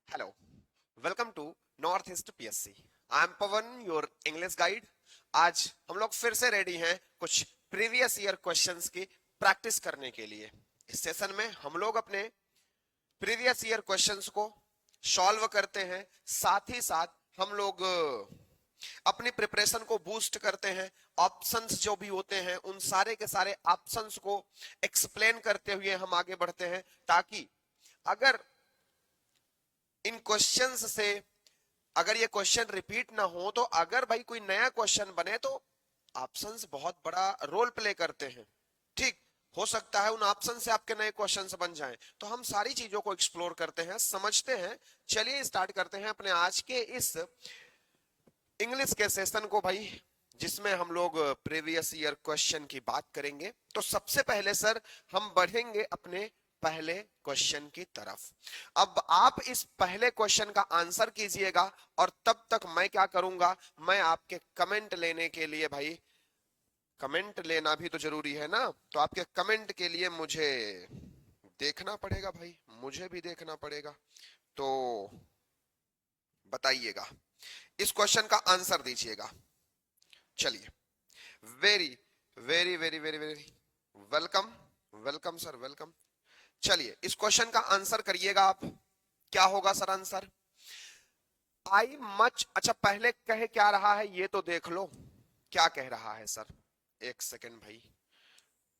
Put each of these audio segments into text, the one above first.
Hello, welcome to North East PSC. I am Pawan, your English guide. आज हम लोग फिर से रेडी हैं कुछ प्रीवियस ईयर क्वेश्चंस की प्रैक्टिस करने के लिए। इस सेशन में हम लोग अपने प्रीवियस ईयर क्वेश्चंस को सॉल्व करते हैं, साथ ही साथ हम लोग अपनी प्रिपरेशन को बूस्ट करते हैं। ऑप्शंस जो भी होते हैं उन सारे के सारे ऑप्शंस को एक्सप्लेन करते हुए हम आगे बढ़ते हैं, ताकि अगर इन क्वेश्चंस से अगर ये क्वेश्चन रिपीट ना हो तो अगर भाई कोई नया क्वेश्चन बने तो ऑप्शंस बहुत बड़ा रोल प्ले करते हैं। ठीक हो सकता है उन ऑप्शन से आपके नए क्वेश्चंस बन जाएं। तो हम सारी चीजों को एक्सप्लोर करते हैं, समझते हैं। चलिए स्टार्ट करते हैं अपने आज के इस इंग्लिश के सेशन को भाई, जिसमें हम लोग प्रीवियस ईयर क्वेश्चन की बात करेंगे। तो सबसे पहले सर हम बढ़ेंगे अपने पहले क्वेश्चन की तरफ। अब आप इस पहले क्वेश्चन का आंसर कीजिएगा और तब तक मैं क्या करूंगा, मैं आपके कमेंट लेने के लिए, भाई कमेंट लेना भी तो जरूरी है ना, तो आपके कमेंट के लिए मुझे देखना पड़ेगा भाई, मुझे भी देखना पड़ेगा। तो बताइएगा, इस क्वेश्चन का आंसर दीजिएगा। चलिए, very very very very very welcome, welcome sir, welcome. चलिए इस क्वेश्चन का आंसर करिएगा आप। क्या होगा सर आंसर? I much. अच्छा, पहले कह क्या रहा है ये तो देख लो, क्या कह रहा है सर। एक सेकेंड भाई,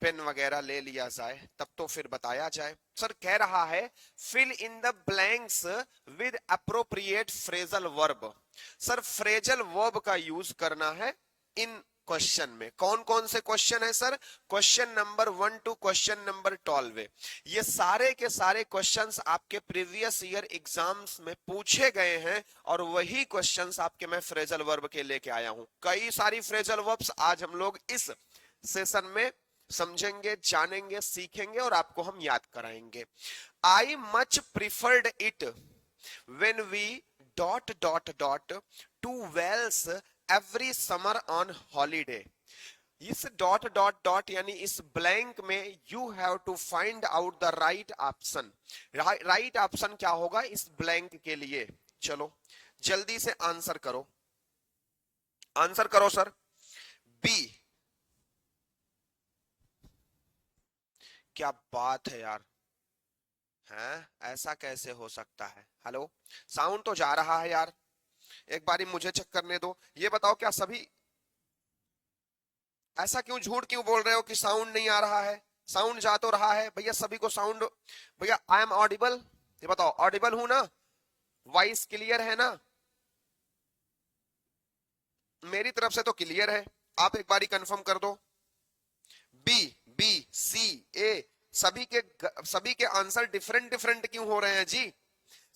पेन वगैरह ले लिया जाए तब तो फिर बताया जाए। सर कह रहा है fill in the blanks with appropriate phrasal verb. Sir phrasal verb का यूज करना है इन क्वेश्चन में। कौन कौन से क्वेश्चन है sir? Question number 1 to question number 12। ये सारे के सारे क्वेश्चंस आपके प्रीवियस ईयर एग्जाम्स में पूछे गए हैं और वही क्वेश्चंस आपके मैं फ्रेजल वर्ब के लेके आया हूं। कई सारी फ्रेजल वर्ब्स आज हम लोग इस सेशन में समझेंगे, जानेंगे, सीखेंगे और आपको हम याद कराएंगे। आई much preferred it when we dot dot dot to Wales every summer on holiday। इस डॉट डॉट डॉट यानी इस ब्लैंक में you have to find out the right option. Right option क्या होगा इस ब्लैंक के लिए? चलो जल्दी से आंसर करो, आंसर करो सर। बी। क्या बात है यार, हैं ऐसा कैसे हो सकता है? हेलो, साउंड तो जा रहा है यार, एक बारी मुझे चेक करने दो। ये बताओ क्या सभी ऐसा क्यों झूठ क्यों बोल रहे हो कि साउंड नहीं आ रहा है? साउंड जा तो रहा है भैया, सभी को साउंड। भैया आई एम ऑडिबल, ये बताओ ऑडिबल हूं ना? वॉइस क्लियर है ना? मेरी तरफ से तो क्लियर है, आप एक बारी कंफर्म कर दो। बी, बी, सी, ए, सभी के आंसर डिफरेंट डिफरेंट क्यों हो रहे हैं जी?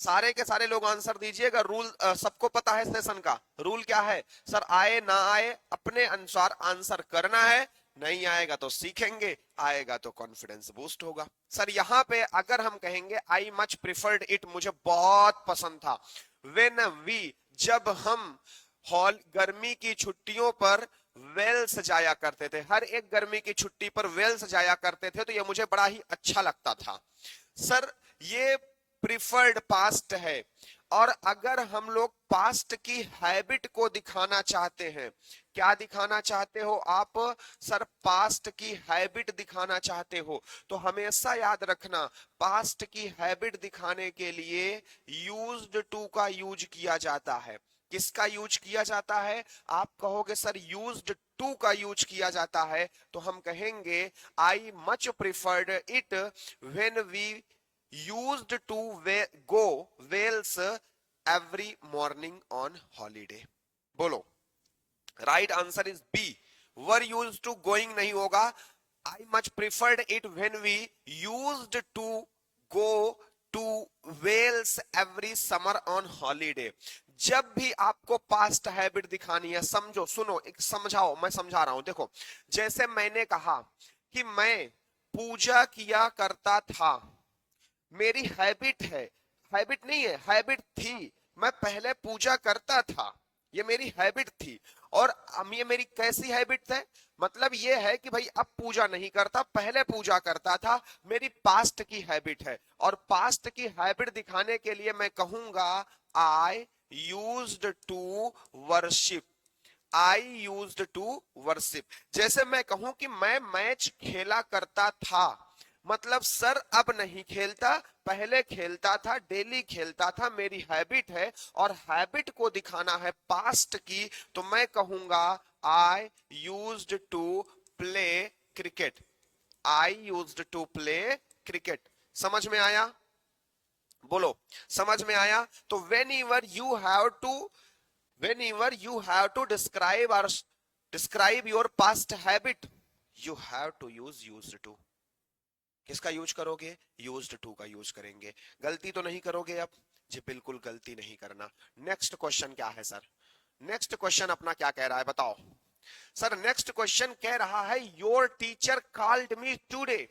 सारे के सारे लोग आंसर दीजिएगा। रूल सबको पता है सेशन का रूल क्या है सर? आए ना आए अपने अनुसार आंसर करना है, नहीं आएगा तो सीखेंगे, आएगा तो कॉन्फिडेंस बूस्ट होगा। सर यहाँ पे अगर हम कहेंगे आई मच प्रिफर्ड इट, मुझे बहुत पसंद था। वेन वी, जब हम हॉल गर्मी की छुट्टियों पर वेल्स जाया करते थे, हर एक गर्मी की छुट्टी पर वेल्स जाया करते थे, तो ये मुझे बड़ा ही अच्छा लगता था। सर ये प्रिफर्ड पास्ट है, और अगर हम लोग पास्ट की हैबिट को दिखाना चाहते हैं, क्या दिखाना चाहते हो आप सर? पास्ट की हैबिट दिखाना चाहते हो तो हमेशा याद रखना, पास्ट की हैबिट दिखाने के लिए यूज्ड टू का यूज किया जाता है। किसका यूज किया जाता है? आप कहोगे सर यूज्ड टू का यूज किया जाता है, तो हम कहेंगे I much preferred it when we used to go Wales every morning on holiday। बोलो, right answer is B. Were use to going नहीं होगा। I much preferred it when we used to go to Wales every summer on holiday. जब भी आपको past habit दिखानी है, समझो, सुनो, एक समझाओ, मैं समझा रहा हूं। देखो, जैसे मैंने कहा कि मैं पूजा किया करता था, मेरी हैबिट है, हैबिट नहीं है, हैबिट थी, मैं पहले पूजा करता था। ये मेरी हैबिट थी। और ये मेरी कैसी हैबिट है, मतलब ये है कि भाई अब पूजा नहीं करता, पहले पूजा करता था, मेरी पास्ट की हैबिट है। और पास्ट की हैबिट दिखाने के लिए मैं कहूंगा I used to worship, I used to worship. जैसे मैं कहूं कि मैं मैच खेला करता था, मतलब सर अब नहीं खेलता, पहले खेलता था, डेली खेलता था, मेरी हैबिट है। और हैबिट को दिखाना है पास्ट की, तो मैं कहूंगा I used to play cricket, I used to play cricket. समझ में आया? बोलो, समझ में आया? तो whenever you have to describe your past habit, you have to use used to। किसका यूज करोगे? यूज्ड टू का यूज करेंगे। गलती तो नहीं करोगे अब जी? बिल्कुल गलती नहीं करना। नेक्स्ट क्वेश्चन क्या है सर? नेक्स्ट क्वेश्चन अपना क्या कह रहा है बताओ सर? नेक्स्ट क्वेश्चन कह रहा है your teacher called me today,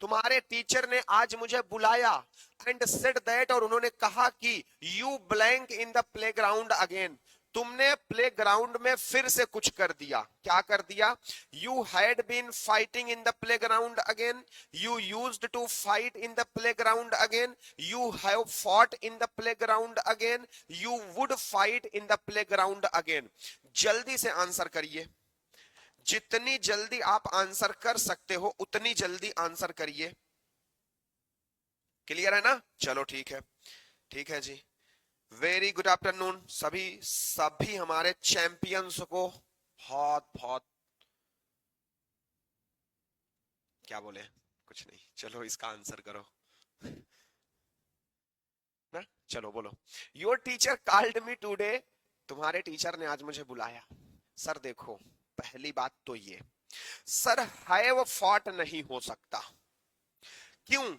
तुम्हारे टीचर ने आज मुझे बुलाया, एंड सेड दैट, और उन्होंने कहा कि you blank in the playground again, तुमने प्लेग्राउंड में फिर से कुछ कर दिया। क्या कर दिया? You had been fighting in the playground again, you used to fight in the playground again, you have fought in the playground again, you would fight in the playground again. जल्दी से आंसर करिए, जितनी जल्दी आप answer कर सकते हो उतनी जल्दी आंसर करिए। क्लियर है ना? चलो ठीक है, ठीक है जी। वेरी गुड आफ्टरनून सभी हमारे चैंपियंस को बहुत बहुत, क्या बोले, कुछ नहीं, चलो इसका आंसर करो ना। चलो बोलो, your teacher called me today, तुम्हारे टीचर ने आज मुझे बुलाया। सर देखो, पहली बात तो ये, सर हैव फॉट नहीं हो सकता। क्यों?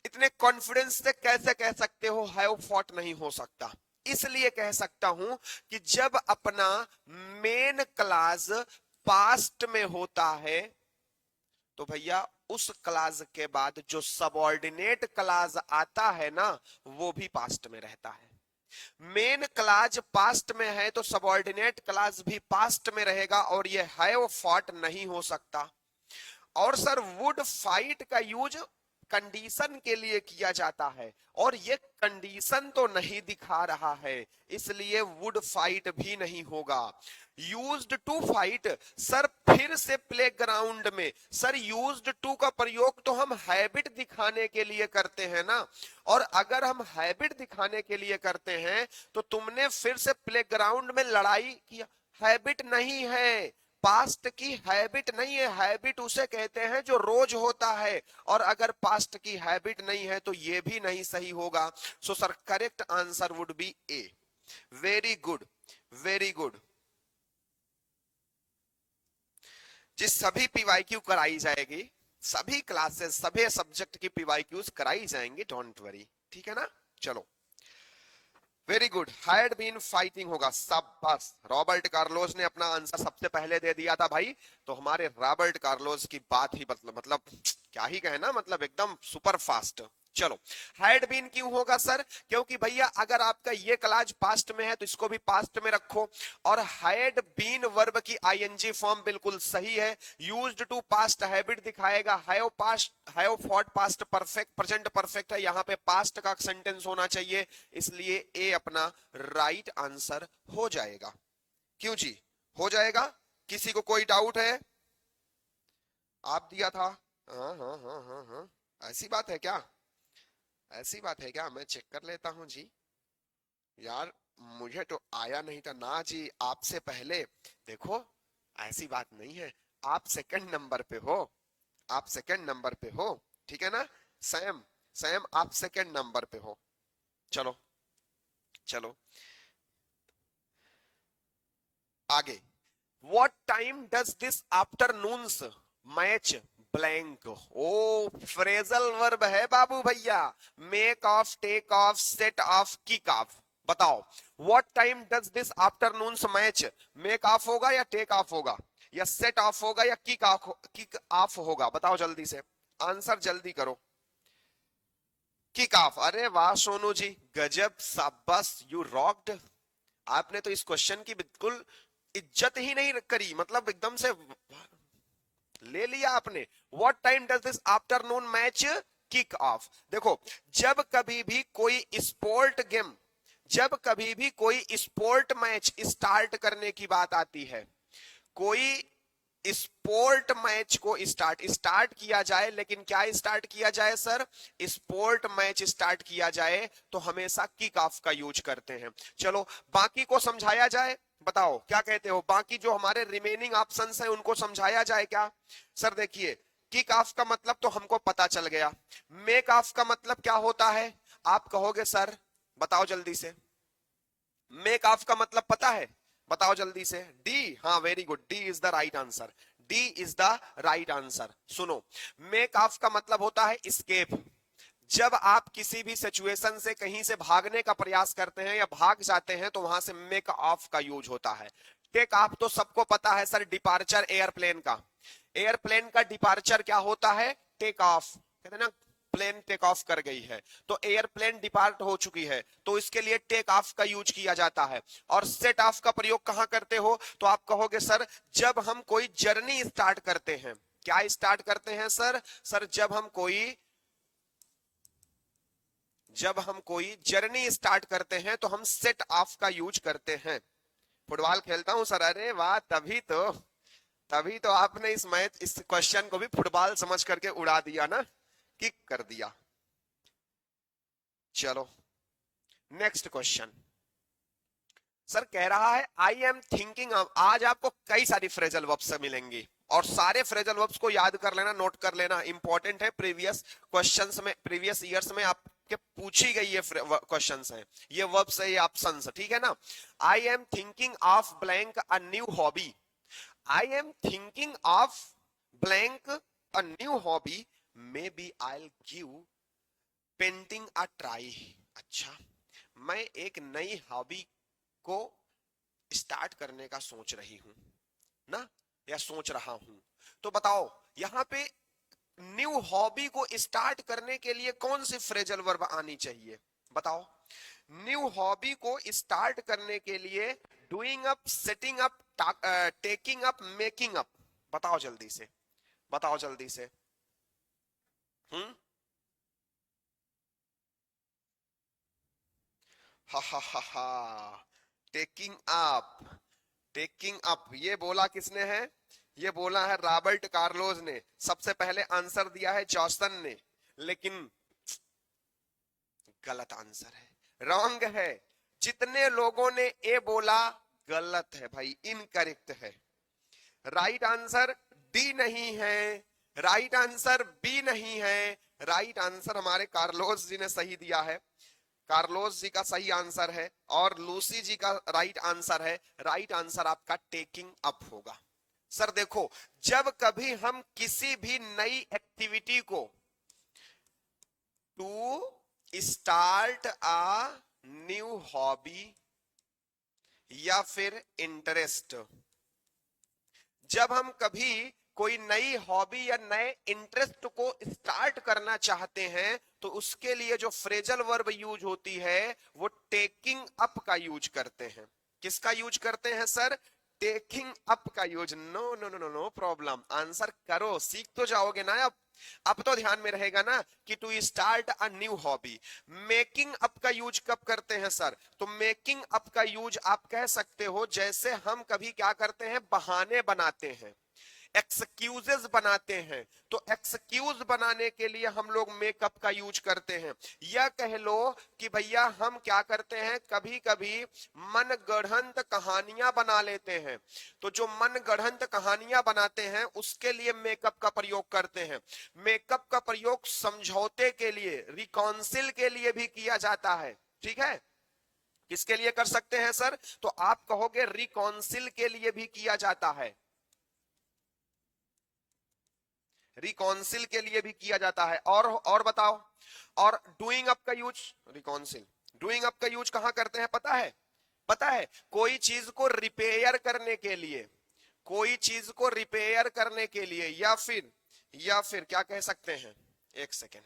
इतने कॉन्फिडेंस से कैसे कह सकते हो हैव फॉट नहीं हो सकता? इसलिए कह सकता हूं कि जब अपना मेन क्लास पास्ट में होता है तो भैया उस क्लास के बाद जो सबऑर्डिनेट क्लास आता है ना, वो भी पास्ट में रहता है। मेन क्लास पास्ट में है तो सबऑर्डिनेट क्लास भी पास्ट में रहेगा, और ये हैव फॉट नहीं हो सकता। और सर वुड फाइट का यूज कंडीशन के लिए किया जाता है, और ये कंडीशन तो नहीं दिखा रहा है, इसलिए वुड फाइट भी नहीं होगा। यूज्ड टू फाइट, सर फिर से प्लेग्राउंड में, सर यूज्ड टू का प्रयोग तो हम हैबिट दिखाने के लिए करते हैं ना, और अगर हम हैबिट दिखाने के लिए करते हैं तो तुमने फिर से प्लेग्राउंड में लड़ाई किया, हैबिट नहीं है, पास्ट की हैबिट नहीं है। हैबिट उसे कहते हैं जो रोज होता है, और अगर पास्ट की हैबिट नहीं है तो ये भी नहीं सही होगा। So sir correct answer would be A. Very good, very good. जिस सभी पीवाईक्यू कराई जाएगी, सभी क्लासेस सभी सब्जेक्ट की पीवाईक्यूज कराई जाएंगी, डोंट वरी, ठीक है ना? चलो very good, had been fighting होगा। सब बस रॉबर्ट कार्लोस ने अपना आंसर सबसे पहले दे दिया था भाई, तो हमारे रॉबर्ट कार्लोस की बात ही मतलब क्या ही कहे ना, मतलब एकदम सुपर फास्ट। चलो हैड बीन क्यों होगा सर? क्योंकि भैया अगर आपका ये क्लास पास्ट में है तो इसको भी पास्ट में रखो, और हैड बीन वर्ब की आईएनजी फॉर्म बिल्कुल सही है। यूज्ड टू पास्ट हैबिट दिखाएगा, have fought past perfect present perfect है, यहां पे पास्ट का सेंटेंस होना चाहिए, इसलिए ए अपना राइट आंसर हो जाएगा। क्यों जी? हो जाएगा। किसी को कोई डाउट है? आप दिया था। हाँ हाँ हाँ हाँ हाँ, ऐसी बात है क्या? ऐसी बात है क्या? मैं चेक कर लेता हूं जी। यार मुझे तो आया नहीं था ना जी, आपसे पहले। देखो ऐसी बात नहीं है, आप सेकंड नंबर पे हो, आप सेकंड नंबर पे हो, ठीक है ना? सैम, सैम आप सेकंड नंबर पे हो। चलो चलो आगे। What time does this afternoon's match blank? ओ फ्रेजल वर्ब है बाबू भैया, make off, take off, set off, kick off. बताओ what time does this afternoon's match, make off होगा या टेक ऑफ होगा, या सेट ऑफ होगा या किक ऑफ होगा? बताओ जल्दी से, आंसर जल्दी करो। Kick off. अरे वाह सोनू जी, गजब, शाबाश, यू रॉक्ड। आपने तो इस क्वेश्चन की बिल्कुल इज्जत ही नहीं करी, मतलब एकदम से ले लिया आपने। What time does this afternoon match kick off? देखो, जब कभी भी कोई स्पोर्ट गेम, जब कभी भी कोई स्पोर्ट मैच स्टार्ट करने की बात आती है, कोई स्पोर्ट मैच को स्टार्ट स्टार्ट किया जाए, लेकिन क्या स्टार्ट किया जाए सर? स्पोर्ट मैच स्टार्ट किया जाए तो हमेशा किक ऑफ का यूज करते हैं। चलो बाकी को समझाया जाए, बताओ क्या कहते हो? बाकी जो हमारे रिमेनिंग ऑप्शंस हैं उनको समझाया जाए क्या? सर देखिए, किक ऑफ का मतलब तो हमको पता चल गया, मेक ऑफ का मतलब क्या होता है आप कहोगे सर? बताओ जल्दी से, मेक ऑफ का मतलब पता है? बताओ जल्दी से। डी, हाँ very good, D is the right answer, D is the right answer. सुनो, मेक ऑफ का मतलब होता है स्केप। जब आप किसी भी सिचुएशन से कहीं से भागने का प्रयास करते हैं या भाग जाते हैं तो वहां से मेक ऑफ का यूज होता है। टेक ऑफ तो सबको पता है सर, डिपार्चर एयरप्लेन का, एयरप्लेन का डिपार्चर क्या होता है? Take off. कहते हैं ना प्लेन टेक ऑफ कर गई है, तो एयरप्लेन डिपार्ट हो चुकी है, तो इसके लिए टेक ऑफ का यूज किया जाता है। और सेट ऑफ का प्रयोग कहां करते हो? तो आप कहोगे सर जब हम कोई जर्नी स्टार्ट करते हैं। क्या स्टार्ट करते हैं सर? सर जब हम कोई जर्नी स्टार्ट करते हैं तो हम सेट ऑफ का यूज करते हैं। फुटबॉल खेलता हूं सर, अरे वाह, तभी तो आपने इस मैच, इस क्वेश्चन को भी फुटबॉल समझ करके उड़ा दिया ना, किक कर दिया। चलो नेक्स्ट क्वेश्चन। सर कह रहा है आई एम थिंकिंग ऑफ, आज आपको कई सारी फ्रेजल वर्ब्स मिलेंगी और सारे फ्रेजल वर्ब्स को याद कर लेना, नोट कर लेना, इंपॉर्टेंट है। प्रीवियस क्वेश्चंस में, प्रीवियस ईयर्स में आपके पूछी गई ये क्वेश्चंस हैं, ये वर्ब्स है, ये ऑप्शंस, ठीक है ना? I am thinking of blank a new hobby, I am thinking of blank a new hobby, maybe I give painting a try. अच्छा, मैं एक नई हॉबी को स्टार्ट करने का सोच रही हूं ना, या सोच रहा हूं, तो बताओ यहां पे न्यू हॉबी को स्टार्ट करने के लिए कौन सी फ्रेजल वर्ब आनी चाहिए? बताओ, न्यू हॉबी को स्टार्ट करने के लिए doing up, setting up, taking up, making up, बताओ जल्दी से, बताओ जल्दी से। हम्म, हा हा हा हा, टेकिंग अप, टेकिंग अप, ये बोला किसने है? ये बोला है रॉबर्ट कार्लोस ने। सबसे पहले आंसर दिया है जॉसन ने, लेकिन गलत आंसर है, रॉन्ग है। जितने लोगों ने ए बोला गलत है भाई, इनकरेक्ट है। राइट आंसर डी नहीं है, राइट आंसर बी नहीं है, राइट आंसर हमारे कार्लोस जी ने सही दिया है, कार्लोस जी का सही आंसर है, और लूसी जी का राइट आंसर है। राइट आंसर आपका टेकिंग अप होगा। सर देखो, जब कभी हम किसी भी नई एक्टिविटी को, to start a new hobby या फिर इंटरेस्ट, जब हम कभी कोई नई हॉबी या नए इंटरेस्ट को स्टार्ट करना चाहते हैं तो उसके लिए जो फ्रेजल वर्ब यूज होती है वो टेकिंग अप का यूज करते हैं। किसका यूज करते हैं सर? टेकिंग अप का use. No no no no no problem, answer करो, सीख तो जाओगे ना अब तो ध्यान में रहेगा ना कि to start a new hobby. Making up का यूज कब करते हैं सर? तो मेकिंग अप का यूज आप कह सकते हो जैसे हम कभी क्या करते हैं, बहाने बनाते हैं, एक्सक्यूजेस बनाते हैं, तो एक्सक्यूज बनाने के लिए हम लोग मेकअप का यूज करते हैं। या कह लो कि भैया हम क्या करते हैं, कभी कभी मनगढ़ंत कहानियां बना लेते हैं, तो जो मनगढ़ंत कहानियां बनाते हैं उसके लिए मेकअप का प्रयोग करते हैं। मेकअप का प्रयोग समझौते के लिए, रिकॉन्सिल के लिए भी किया जाता है, ठीक है? किसके लिए कर सकते हैं सर? तो आप कहोगे रिकॉन्सिल के लिए भी किया जाता है, रिकॉन्सिल के लिए भी किया जाता है। और बताओ, और डूइंग अप का यूज, रिकॉन्सिल, डूइंग अप का यूज कहां करते हैं पता है? पता है, कोई चीज को रिपेयर करने के लिए, कोई चीज को रिपेयर करने के लिए, या फिर क्या कह सकते हैं, एक सेकेंड,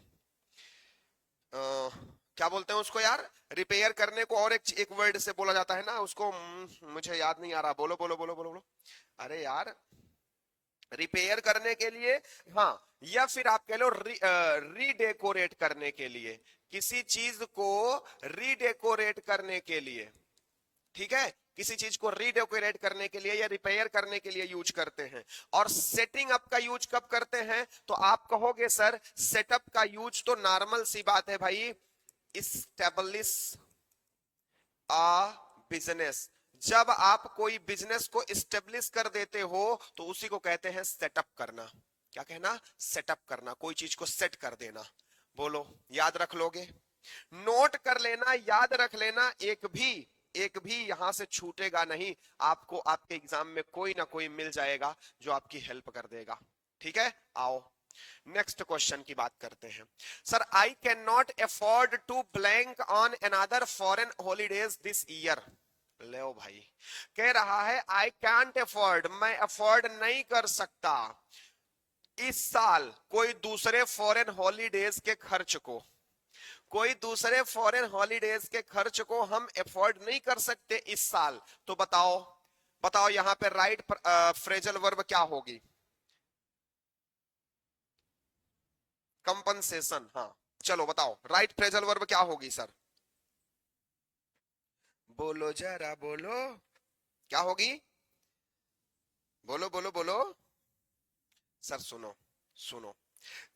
क्या क्या बोलते हैं उसको यार, रिपेयर करने को और एक वर्ड से बोला जाता है ना उसको, मुझे याद नहीं आ रहा, बोलो बोलो बोलो बोलो बोलो, अरे यार रिपेयर करने के लिए, हाँ, या फिर आप कह लो रीडेकोरेट करने के लिए, किसी चीज को रीडेकोरेट करने के लिए, ठीक है, किसी चीज को रीडेकोरेट करने के लिए या रिपेयर करने के लिए यूज करते हैं। और सेटिंग अप का यूज कब करते हैं, तो आप कहोगे सर सेटअप का यूज तो नॉर्मल सी बात है भाई, इस्टेब्लिश अ बिजनेस, जब आप कोई बिजनेस को इस्टेब्लिश कर देते हो तो उसी को कहते हैं सेटअप करना। क्या कहना, सेटअप करना, कोई चीज को सेट कर देना। बोलो याद रख लोगे, नोट कर लेना, याद रख लेना, एक भी यहां से छूटेगा नहीं, आपको आपके एग्जाम में कोई ना कोई मिल जाएगा जो आपकी हेल्प कर देगा। ठीक है, आओ नेक्स्ट क्वेश्चन की बात करते हैं। Sir I can not afford to blank on another foreign holidays this year. लो भाई, कह रहा है आई कैंट अफोर्ड, मैं अफोर्ड नहीं कर सकता इस साल कोई दूसरे फॉरेन हॉलीडेज के खर्च को, कोई दूसरे फॉरेन हॉलीडेज के खर्च को हम अफोर्ड नहीं कर सकते इस साल। तो बताओ बताओ यहां पे राइट फ्रेजल वर्ब क्या होगी, कंपनसेशन। हाँ चलो बताओ राइट फ्रेजल वर्ब क्या होगी सर, बोलो जरा बोलो, क्या होगी, बोलो बोलो बोलो सर, सुनो सुनो,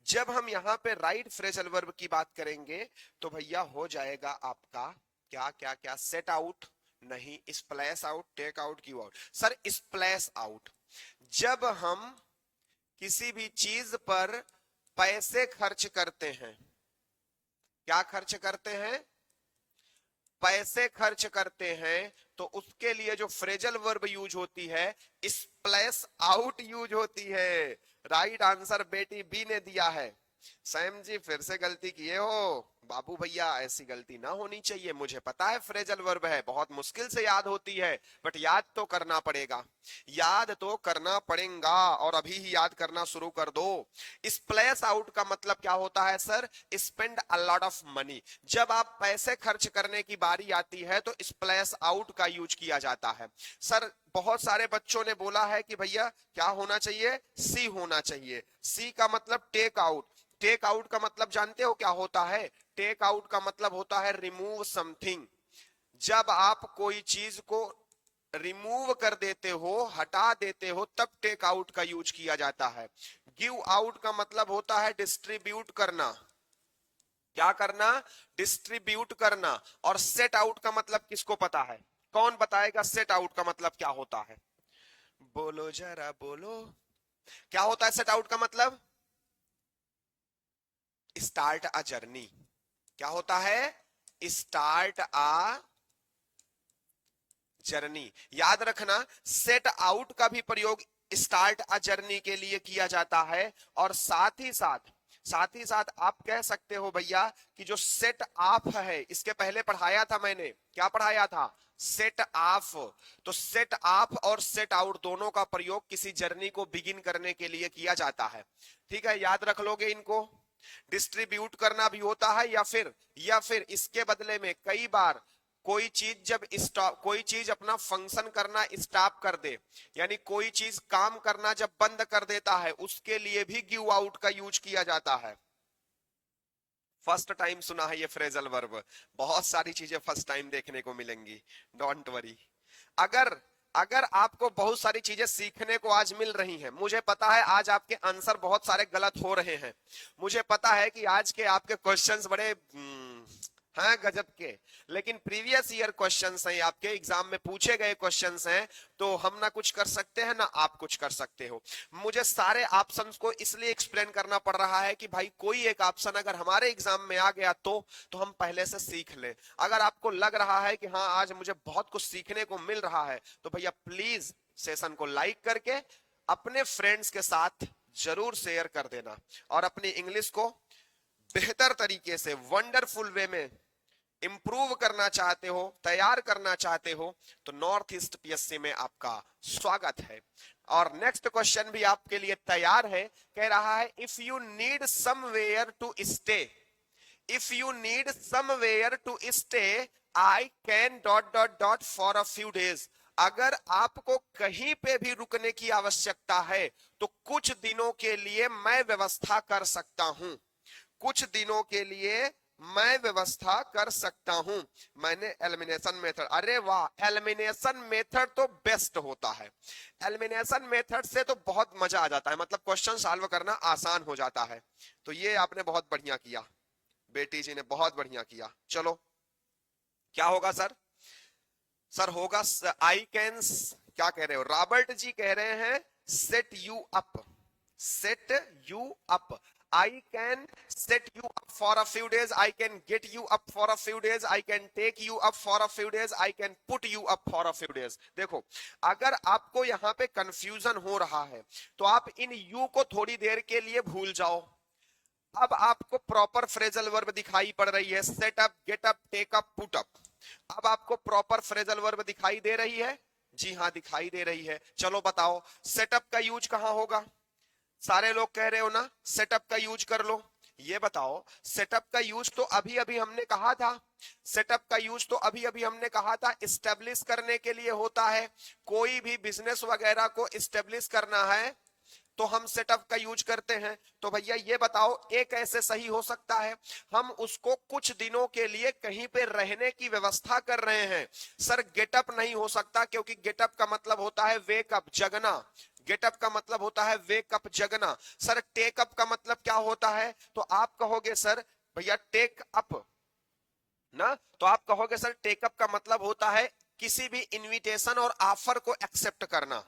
जब हम यहां पे राइट फ्रेजल वर्ब की बात करेंगे तो भैया हो जाएगा आपका क्या क्या क्या, सेट आउट नहीं, splash out, take out, give out. Sir splash out, जब हम किसी भी चीज पर पैसे खर्च करते हैं, क्या खर्च करते हैं, पैसे खर्च करते हैं, तो उसके लिए जो फ्रेजल वर्ब यूज होती है स्प्लैश आउट यूज होती है। राइट आंसर बेटी बी ने दिया है। सैम जी फिर से गलती किए हो, बाबू भैया ऐसी गलती ना होनी चाहिए, मुझे पता है फ्रेजल वर्ब है, बहुत मुश्किल से याद होती है, बट याद तो करना पड़ेगा, याद तो करना पड़ेगा, और अभी ही याद करना शुरू कर दो। स्प्लैश आउट का मतलब क्या होता है sir, spend a lot of money, जब आप पैसे खर्च करने की बारी आती है तो स्प्लैश आउट का यूज किया जाता है। सर बहुत सारे बच्चों ने बोला है कि भैया क्या होना चाहिए, सी होना चाहिए, सी का मतलब टेक आउट, टेक आउट का मतलब जानते हो क्या होता है, टेक आउट का मतलब होता है रिमूव समथिंग, जब आप कोई चीज को रिमूव कर देते हो, हटा देते हो, तब टेक आउट का यूज किया जाता है। गिव आउट का मतलब होता है डिस्ट्रीब्यूट करना, क्या करना, डिस्ट्रीब्यूट करना। और सेट आउट का मतलब किसको पता है, कौन बताएगा सेट आउट का मतलब क्या होता है, बोलो जरा बोलो, क्या होता है सेट आउट का मतलब, स्टार्ट अ जर्नी, क्या होता है, स्टार्ट अ जर्नी। याद रखना सेट आउट का भी प्रयोग स्टार्ट अ जर्नी के लिए किया जाता है, और साथ ही साथ आप कह सकते हो भैया कि जो सेट ऑफ है, इसके पहले पढ़ाया था मैंने, क्या पढ़ाया था, सेट ऑफ। तो सेट ऑफ और सेट आउट दोनों का प्रयोग किसी जर्नी को बिगिन करने के लिए किया जाता है। ठीक है, याद रख लोगे इनको। डिस्ट्रीब्यूट करना भी होता है, या फिर इसके बदले में कई बार कोई चीज जब स्टॉप, कोई चीज अपना फंक्शन करना स्टॉप कर दे, यानी कोई चीज काम करना जब बंद कर देता है, उसके लिए भी गिव आउट का यूज किया जाता है। फर्स्ट टाइम सुना है ये फ्रेजल वर्ब, बहुत सारी चीजें फर्स्ट टाइम देखने को मिलेंगी, डोंट वरी। अगर अगर आपको बहुत सारी चीजें सीखने को आज मिल रही हैं, मुझे पता है आज आपके आंसर बहुत सारे गलत हो रहे हैं, मुझे पता है कि आज के आपके क्वेश्चंस बड़े हैं गजब के, लेकिन प्रीवियस ईयर क्वेश्चंस हैं, आपके एग्जाम में पूछे गए क्वेश्चंस हैं, तो हम ना कुछ कर सकते हैं ना आप कुछ कर सकते हो। मुझे सारे ऑप्शंस को इसलिए एक्सप्लेन करना पड़ रहा है कि भाई कोई एक ऑप्शन अगर हमारे एग्जाम में आ गया तो हम पहले से सीख लें। अगर आपको लग रहा है कि हाँ आज मुझे बहुत कुछ सीखने को मिल रहा है, तो भैया प्लीज सेशन को लाइक करके अपने फ्रेंड्स के साथ जरूर शेयर कर देना, और अपनी इंग्लिश को बेहतर तरीके से वंडरफुल वे में इंप्रूव करना चाहते हो, तैयार करना चाहते हो, तो नॉर्थ ईस्ट पीएससी में आपका स्वागत है। और नेक्स्ट क्वेश्चन भी आपके लिए तैयार है, कह रहा है if you need somewhere to stay, if you need somewhere to stay I can dot dot dot for a few days. अगर आपको कहीं पे भी रुकने की आवश्यकता है तो कुछ दिनों के लिए मैं व्यवस्था कर सकता हूं, कुछ दिनों के लिए मैं व्यवस्था कर सकता हूं। मैंने एलिमिनेशन मेथड, अरे वाह, एलिमिनेशन मेथड तो बेस्ट होता है। एलिमिनेशन मेथड से तो बहुत मजा आ जाता है, मतलब क्वेश्चन सॉल्व करना आसान हो जाता है। तो ये आपने बहुत बढ़िया किया, बेटी जी ने बहुत बढ़िया किया। चलो क्या होगा सर? सर होगा आई कैन, क्या कह रहे हो रॉबर्ट जी? कह रहे हैं set you up, set you up. I can set you up for a few days, I can get you up for a few days, I can take you up for a few days, I can put you up for a few days। देखो अगर आपको यहाँ पे confusion हो रहा है तो आप इन यू को थोड़ी देर के लिए भूल जाओ। अब आपको प्रॉपर फ्रेजल वर्ब दिखाई पड़ रही है, set up, get up, take up, put up. अब आपको प्रॉपर फ्रेजल वर्ब दिखाई दे रही है? जी हाँ दिखाई दे रही है। चलो बताओ सेटअप का यूज कहां होगा? सारे लोग कह रहे हो ना सेटअप का यूज कर लो। ये बताओ सेटअप का यूज तो अभी अभी हमने कहा था, सेटअप का यूज तो अभी अभी हमने कहा था इस्टेब्लिश करने के लिए होता है। कोई भी बिजनेस वगैरह को इस्टेब्लिश करना है तो हम सेटअप का यूज करते हैं। तो भैया ये बताओ एक कैसे सही हो सकता है? हम उसको कुछ दिनों के लिए कहीं पे रहने की व्यवस्था कर रहे हैं। सर गेटअप नहीं हो सकता क्योंकि गेटअप का मतलब होता है वेकअप, जगना। गेटअप का मतलब होता है वेकअप, जगना। सर टेकअप का मतलब क्या होता है? तो आप कहोगे सर भैया टेक अप ना, तो आप कहोगे सर टेकअप का मतलब होता है किसी भी इनविटेशन और ऑफर को एक्सेप्ट करना।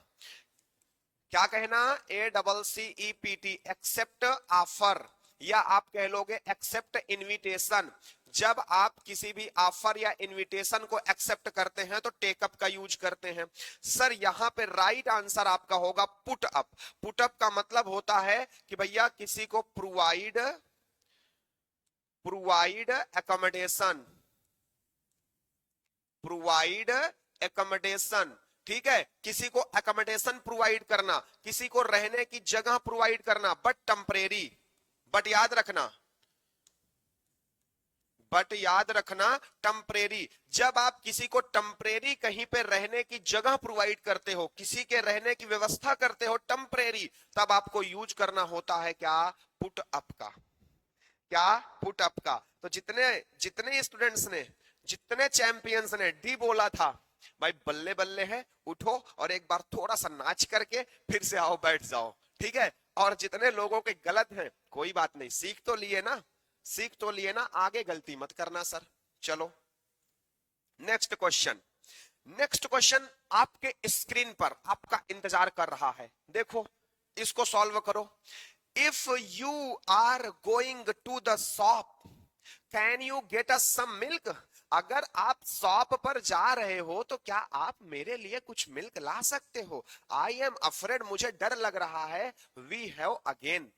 क्या कहना? ACCEPT, एक्सेप्ट ऑफर, या आप कह लोगे एक्सेप्ट इनविटेशन। जब आप किसी भी ऑफर या इनविटेशन को एक्सेप्ट करते हैं तो टेकअप का यूज करते हैं। सर यहां पे राइट आंसर आपका होगा पुट अप। पुट अप का मतलब होता है कि भैया किसी को provide, provide accommodation, provide accommodation. ठीक है, किसी को एकोमोडेशन प्रोवाइड करना, किसी को रहने की जगह प्रोवाइड करना, बट टेम्परेरी। बट याद रखना, बट याद रखना टेम्परेरी। जब आप किसी को टेम्परेरी कहीं पे रहने की जगह प्रोवाइड करते हो, किसी के रहने की व्यवस्था करते हो टेम्परेरी, तब आपको यूज करना होता है क्या? पुट अप का। क्या? पुट अप का। तो जितने जितने स्टूडेंट्स ने, जितने चैंपियंस ने डी बोला था, भाई बल्ले बल्ले है, उठो और एक बार थोड़ा सा नाच करके फिर से आओ बैठ जाओ। ठीक है, और जितने लोगों के गलत हैं कोई बात नहीं, सीख तो लिए ना, सीख तो लिए ना, आगे गलती मत करना सर। चलो नेक्स्ट क्वेश्चन, नेक्स्ट क्वेश्चन आपके स्क्रीन पर आपका इंतजार कर रहा है। देखो इसको सॉल्व करो। If you are going to the shop can you get us some milk. अगर आप शॉप पर जा रहे हो तो क्या आप मेरे लिए कुछ मिल्क ला सकते हो? आई एम अफ्रेड, मुझे डर लग रहा है, वी हैव अगेन,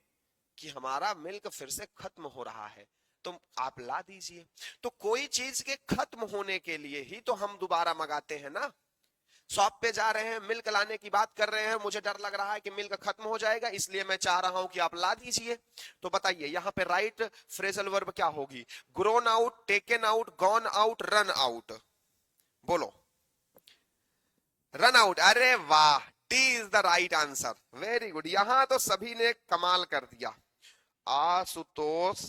कि हमारा मिल्क फिर से खत्म हो रहा है, तो आप ला दीजिए। तो कोई चीज के खत्म होने के लिए ही तो हम दोबारा मंगाते हैं ना। शॉप पे जा रहे हैं, मिल्क लाने की बात कर रहे हैं, मुझे डर लग रहा है कि मिल्क खत्म हो जाएगा, इसलिए मैं चाह रहा हूं कि आप ला दीजिए। तो बताइए यहां पे राइट फ्रेजल वर्ब क्या होगी? Grown out, taken out, gone out, run out. बोलो। रन आउट, अरे वाह, T is the right answer, very good. यहां तो सभी ने कमाल कर दिया। आशुतोष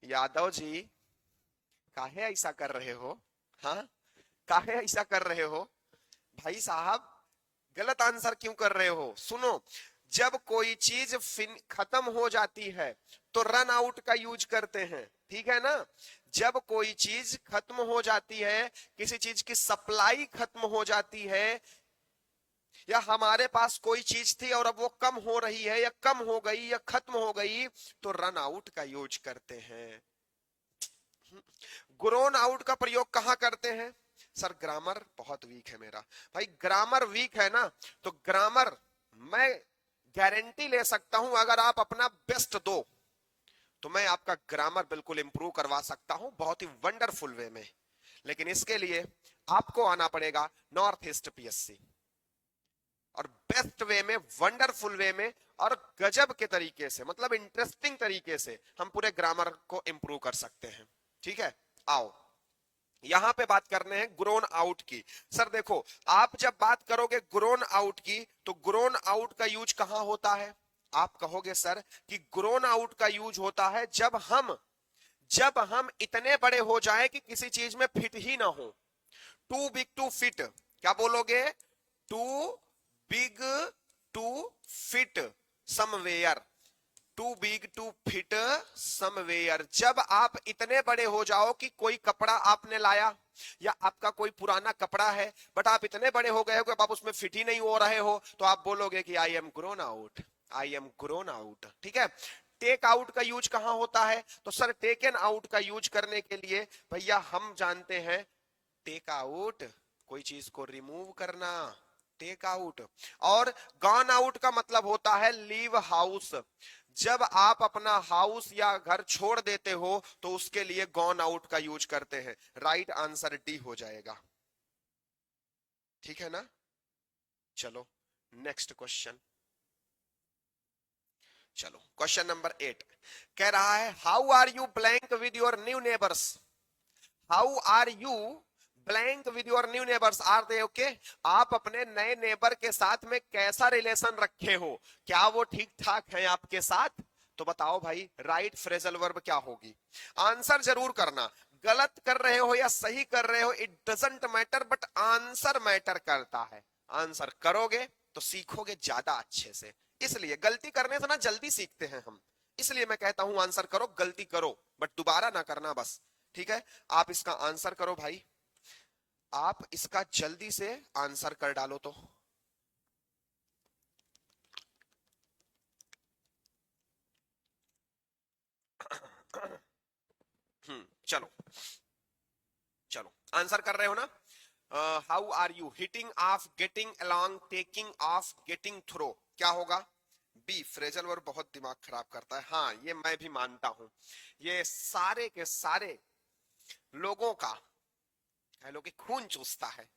यादव जी, काहे ऐसा कर रहे हो? हाँ, काहे ऐसा कर रहे हो भाई साहब? गलत आंसर क्यों कर रहे हो? सुनो, जब कोई चीज खत्म हो जाती है तो रन आउट का यूज करते हैं, ठीक है ना। जब कोई चीज खत्म हो जाती है, किसी चीज की सप्लाई खत्म हो जाती है, या हमारे पास कोई चीज थी और अब वो कम हो रही है या कम हो गई या खत्म हो गई, तो रन आउट का यूज करते हैं। ग्रोन आउट का प्रयोग कहां करते हैं? सर ग्रामर बहुत वीक है मेरा। भाई ग्रामर वीक है ना, तो ग्रामर मैं गारंटी ले सकता हूं, अगर आप अपना बेस्ट दो तो मैं आपका ग्रामर बिल्कुल इंप्रूव करवा सकता हूं, बहुत ही वंडरफुल वे में। लेकिन इसके लिए आपको आना पड़ेगा नॉर्थ ईस्ट PSC। और बेस्ट वे में, वंडरफुल वे में और गजब के तरीके से, मतलब इंटरेस्टिंग तरीके से हम पूरे ग्रामर को इंप्रूव कर सकते हैं। ठीक है, आओ यहां पे बात करने हैं ग्रोन आउट की। सर देखो, आप जब बात करोगे ग्रोन आउट की, तो ग्रोन आउट का यूज कहां होता है? आप कहोगे सर कि ग्रोन आउट का यूज होता है जब हम इतने बड़े हो जाए कि किसी चीज में फिट ही ना हो। टू बिग टू फिट, क्या बोलोगे? Too big to fit somewhere, too big to fit somewhere. जब आप इतने बड़े हो जाओ कि कोई कपड़ा आपने लाया या आपका कोई पुराना कपड़ा है, बट आप इतने बड़े हो गए हो कि आप उसमें फिट ही नहीं हो रहे हो, तो आप बोलोगे कि I am grown out, I am grown out. ठीक है, टेक आउट का यूज कहां होता है? तो सर टेकन आउट का यूज करने के लिए भैया हम जानते हैं, टेक आउट कोई चीज को रिमूव करना, टेक आउट। और गॉन आउट का मतलब होता है लीव हाउस। जब आप अपना हाउस या घर छोड़ देते हो तो उसके लिए गॉन आउट का यूज करते हैं। राइट आंसर डी हो जाएगा। ठीक है ना? चलो नेक्स्ट क्वेश्चन। चलो क्वेश्चन नंबर 8 कह रहा है, how are you blank with your new neighbours? How are you blank with your new neighbours, are they okay? आप अपने नए नेबर के साथ में कैसा रिलेशन रखे हो? क्या वो ठीक ठाक है आपके साथ? तो बताओ भाई, राइट फ्रेजल वर्ब क्या होगी? आंसर जरूर करना, गलत कर रहे हो या सही कर रहे हो it doesn't matter, but answer matter करता है। आंसर करोगे तो सीखोगे ज्यादा अच्छे से, इसलिए गलती करने से ना जल्दी सीखते हैं हम, इसलिए मैं कहता हूं आंसर करो, गलती करो बट दोबारा ना करना बस। ठीक है, आप इसका आंसर करो भाई, आप इसका जल्दी से आंसर कर डालो तो। चलो चलो आंसर कर रहे हो ना? How are you, hitting off, getting along, taking off, getting throw, क्या होगा? बी फ्रेजल वर्ब बहुत दिमाग खराब करता है। हाँ ये मैं भी मानता हूं, ये सारे के सारे लोगों का कह लो कि खून चूसता है,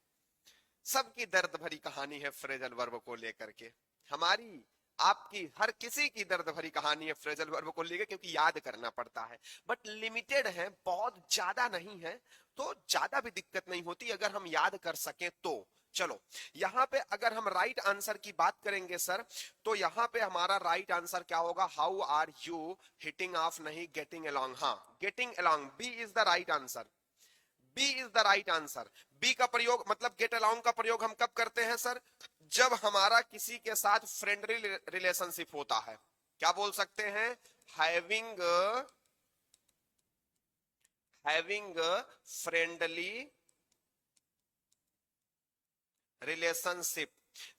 सबकी दर्द भरी कहानी है फ्रेजल वर्ब को लेकर के। हमारी आपकी हर किसी की दर्द भरी कहानी है फ्रेजल वर्ब को लेकर, क्योंकि याद करना पड़ता है, बट लिमिटेड है, बहुत ज्यादा नहीं है, तो ज्यादा भी दिक्कत नहीं होती अगर हम याद कर सके तो। चलो यहां पे अगर हम राइट आंसर की बात करेंगे सर, तो यहां पे हमारा राइट आंसर क्या होगा? How are you hitting off नहीं गेटिंग अलोंग, हाँ getting along, B is the right answer, B is the right answer. B का प्रयोग मतलब गेट अलोंग का प्रयोग हम कब करते हैं सर? जब हमारा किसी के साथ फ्रेंडली रिलेशनशिप होता है। क्या बोल सकते हैं? Having having friendly relationship.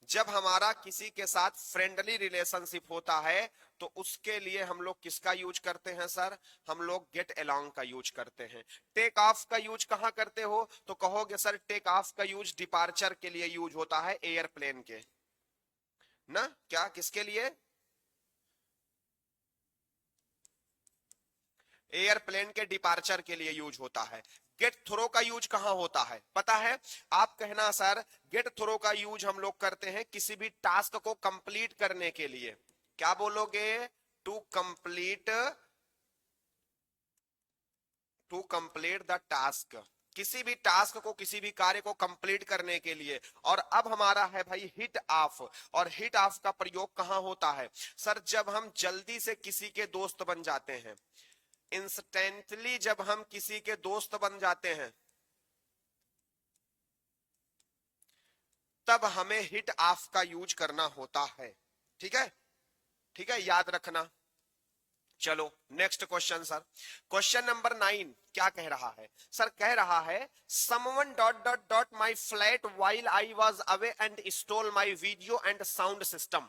जब हमारा किसी के साथ फ्रेंडली रिलेशनशिप होता है तो उसके लिए हम लोग किसका यूज करते हैं सर? हम लोग गेट अलोंग का यूज करते हैं। टेक ऑफ का यूज कहां करते हो? तो कहोगे सर टेक ऑफ का यूज डिपार्चर के लिए यूज होता है, एयरप्लेन के ना, क्या किसके लिए? एयरप्लेन के डिपार्चर के लिए यूज होता है। गेट थ्रो का यूज कहां होता है पता है? आप कहना सर गेट थ्रो का यूज हम लोग करते हैं किसी भी टास्क को कंप्लीट करने के लिए। क्या बोलोगे? टू कंप्लीट द टास्क, किसी भी टास्क को, किसी भी कार्य को कंप्लीट करने के लिए। और अब हमारा है भाई हिट ऑफ, और हिट ऑफ का प्रयोग कहां होता है सर? जब हम जल्दी से किसी के दोस्त बन जाते हैं, इंस्टेंटली जब हम किसी के दोस्त बन जाते हैं, तब हमें हिट ऑफ का यूज करना होता है। ठीक है, ठीक है, याद रखना। चलो next question sir, question number 9 क्या कह रहा है सर? कह रहा है someone dot dot dot my flat while I was away and stole my video and sound system.